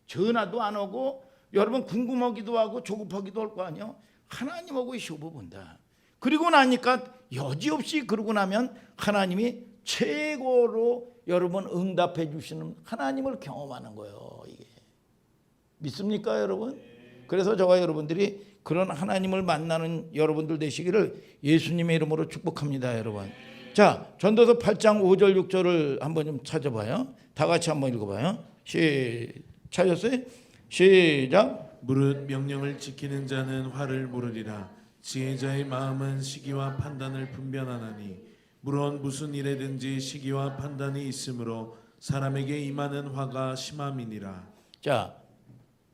전화도 안 오고 여러분 궁금하기도 하고 조급하기도 할 거 아니에요. 하나님하고의 쇼부 본다. 그리고 나니까 여지없이 그러고 나면 하나님이 최고로 여러분 응답해 주시는 하나님을 경험하는 거예요. 이게 믿습니까 여러분? 그래서 저와 여러분들이 그런 하나님을 만나는 여러분들 되시기를 예수님의 이름으로 축복합니다 여러분. 자, 전도서 8장 5절 6절을 한번 좀 찾아봐요. 다 같이 한번 읽어봐요. 찾았어요? 시작. 무릇 명령을 지키는 자는 화를 모르리라. 지혜자의 마음은 시기와 판단을 분별하나니 물론 무슨 일에든지 시기와 판단이 있으므로 사람에게 임하는 화가 심함이니라. 자,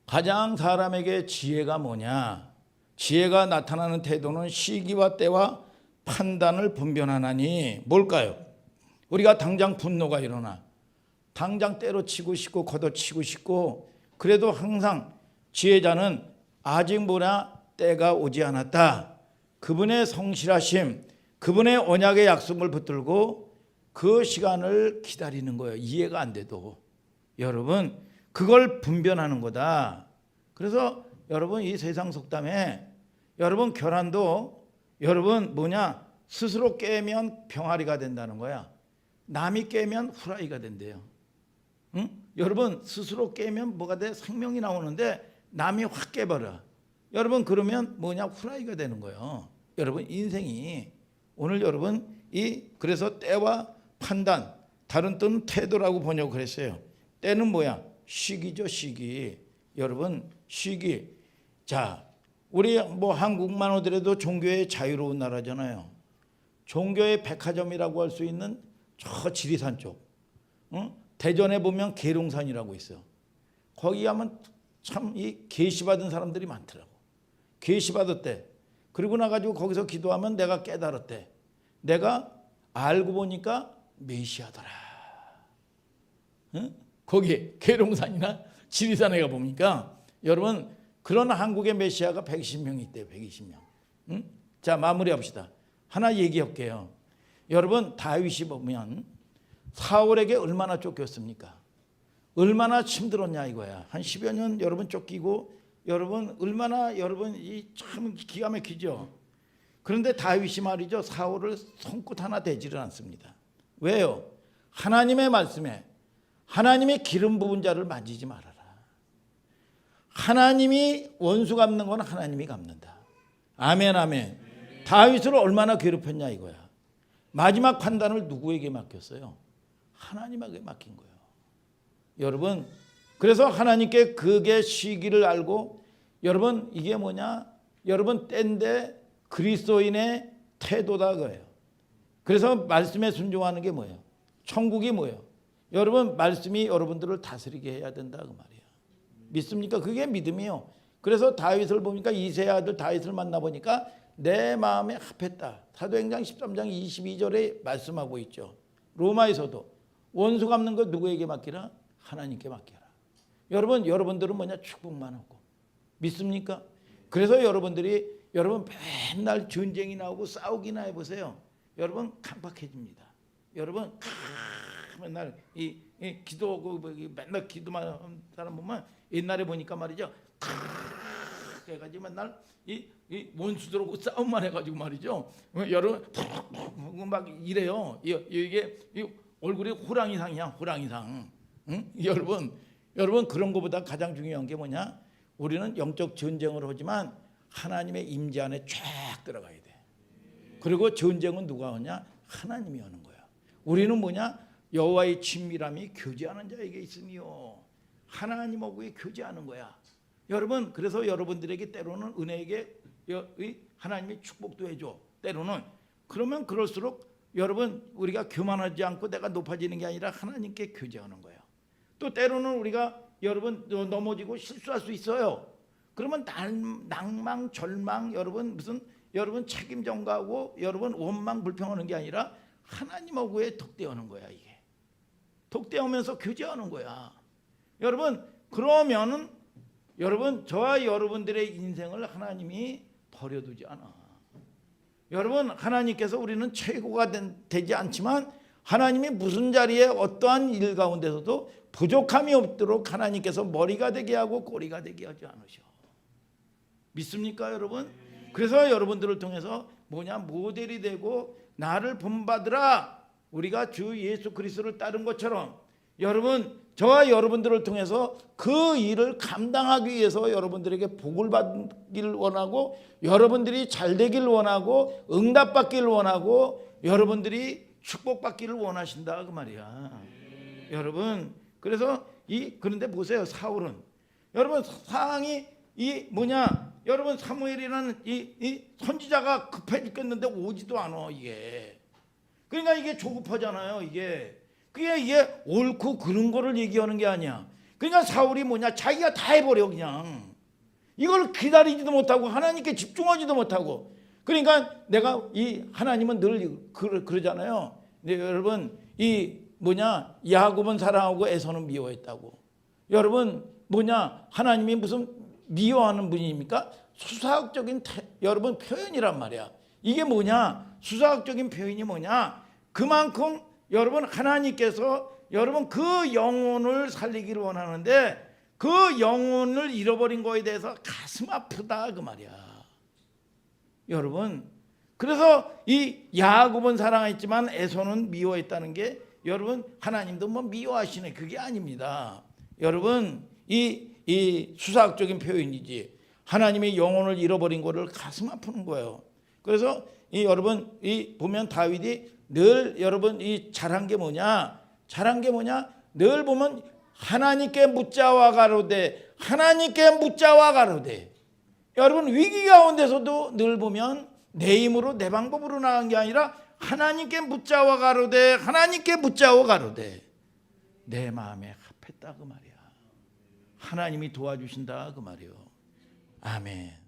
가장 사람에게 지혜가 뭐냐? 지혜가 나타나는 태도는 시기와 때와 판단을 분별하나니 뭘까요? 우리가 당장 분노가 일어나 당장 때려치고 싶고 걷어치고 싶고 그래도 항상 지혜자는 아직 때가 오지 않았다. 그분의 성실하심, 그분의 언약의 약속을 붙들고 그 시간을 기다리는 거예요. 이해가 안 돼도 여러분 그걸 분별하는 거다. 그래서 여러분 이 세상 속담에 여러분 결혼도 여러분 스스로 깨면 병아리가 된다는 거야. 남이 깨면 후라이가 된대요. 응? 여러분 스스로 깨면 뭐가 돼? 생명이 나오는데 남이 확 깨버려. 여러분 그러면 후라이가 되는 거예요. 여러분 인생이 오늘 여러분 그래서 때와 판단, 다른 뜻은 태도라고 번역을 했어요. 때는 시기죠, 시기. 여러분 시기. 자, 우리 한국만 오더라도 종교의 자유로운 나라잖아요. 종교의 백화점이라고 할 수 있는 저 지리산 쪽, 대전에 보면 계룡산이라고 있어요. 거기 가면 참 계시받은 사람들이 많더라고. 계시받았대. 그리고 나가지고 거기서 기도하면 내가 깨달았대. 내가 알고 보니까 메시아더라. 거기 계룡산이나 지리산에 가보니까 여러분 그런 한국의 메시아가 120명 있대요. 120명. 자, 마무리합시다. 하나 얘기할게요. 여러분 다윗이 보면 사울에게 얼마나 쫓겼습니까? 얼마나 힘들었냐 이거야. 한 10여 년 여러분 쫓기고 여러분 얼마나 여러분 참 기가 막히죠. 그런데 다윗이 말이죠. 사울을 손끝 하나 대지를 않습니다. 왜요? 하나님의 말씀에 하나님의 기름 부은 자를 만지지 말아라. 하나님이 원수 갚는 건 하나님이 갚는다. 아멘 아멘. 다윗을 얼마나 괴롭혔냐 이거야. 마지막 판단을 누구에게 맡겼어요? 하나님에게 맡긴 거예요. 여러분 그래서 하나님께 그게 시기를 알고 여러분 이게 여러분 때인데 그리스도인의 태도다 그래요. 그래서 말씀에 순종하는 게 뭐예요? 천국이 뭐예요? 여러분 말씀이 여러분들을 다스리게 해야 된다 그 말이에요. 믿습니까? 그게 믿음이에요. 그래서 다윗을 보니까 이새의 아들 다윗을 만나보니까 내 마음에 합했다. 사도행전 13장 22절에 말씀하고 있죠. 로마에서도 원수 갚는 거 누구에게 맡기라? 하나님께 맡겨라. 여러분들은 뭐냐? 축복만 하고. 믿습니까? 그래서 여러분 맨날 전쟁이 나오고 싸우기나 해보세요. 여러분 강박해집니다. 여러분 맨날 이 기도하고 맨날 기도만 하는 사람 보면 옛날에 보니까 말이죠. 해가지고 맨날 이 원수들하고 싸움만 해가지고 말이죠. 여러분 막 이래요. 이게 얼굴이 호랑이상이야, 호랑이상. 응? 여러분 그런 것보다 가장 중요한 게 뭐냐? 우리는 영적 전쟁을 하지만 하나님의 임재 안에 쫙 들어가야 돼. 그리고 전쟁은 누가 하냐? 하나님이 하는 거야. 우리는 뭐냐? 여호와의 친밀함이 교제하는 자에게 있으니요. 하나님하고의 교제하는 거야. 여러분 그래서 여러분들에게 때로는 은혜에게 하나님이 축복도 해줘. 때로는 그러면 그럴수록 여러분 우리가 교만하지 않고 내가 높아지는 게 아니라 하나님께 교제하는 거예요. 또 때로는 우리가 여러분 넘어지고 실수할 수 있어요. 그러면 낭망, 절망, 여러분 책임 전가하고 여러분 원망, 불평하는 게 아니라 하나님하고의 독대하는 거야. 이게 독대하면서 교제하는 거야. 여러분 그러면은 여러분 저와 여러분들의 인생을 하나님이 버려두지 않아. 여러분 하나님께서 우리는 최고가 되지 않지만 하나님이 무슨 자리에 어떠한 일 가운데서도 부족함이 없도록 하나님께서 머리가 되게 하고 꼬리가 되게 하지 않으셔. 믿습니까 여러분? 그래서 여러분들을 통해서 뭐냐 모델이 되고 나를 본받으라. 우리가 주 예수 그리스도를 따른 것처럼 여러분 저와 여러분들을 통해서 그 일을 감당하기 위해서 여러분들에게 복을 받기를 원하고 여러분들이 잘 되기를 원하고 응답받기를 원하고 여러분들이 축복받기를 원하신다 그 말이야. 여러분 그래서 그런데 보세요. 사울은 여러분 상황이 여러분 사무엘이라는 이 선지자가 급해 죽겠는데 오지도 않아 이게. 그러니까 이게 조급하잖아요 이게. 이게 옳고 그른 거를 얘기하는 게 아니야. 그러니까 사울이 자기가 다 해버려 그냥. 이걸 기다리지도 못하고 하나님께 집중하지도 못하고. 그러니까 내가 하나님은 늘 그러잖아요. 네, 여러분 야곱은 사랑하고 에서는 미워했다고. 여러분 하나님이 무슨 미워하는 분입니까? 수사학적인 여러분 표현이란 말이야. 이게 수사학적인 표현이 그만큼 여러분 하나님께서 여러분 그 영혼을 살리기를 원하는데 그 영혼을 잃어버린 거에 대해서 가슴 아프다 그 말이야. 여러분 그래서 야곱은 사랑했지만 에서는 미워했다는 게 여러분 하나님도 미워하시네 그게 아닙니다. 여러분 이 수사학적인 표현이지 하나님의 영혼을 잃어버린 거를 가슴 아프는 거예요. 그래서 여러분 보면 다윗이 늘 여러분 잘한 게 뭐냐? 늘 보면 하나님께 묻자와 가로되 하나님께 묻자와 가로되. 여러분 위기 가운데서도 늘 보면 내 힘으로 내 방법으로 나간 게 아니라 하나님께 묻자와 가로되 하나님께 묻자와 가로되 내 마음에 합했다 그 말이야. 하나님이 도와주신다 그 말이요. 아멘.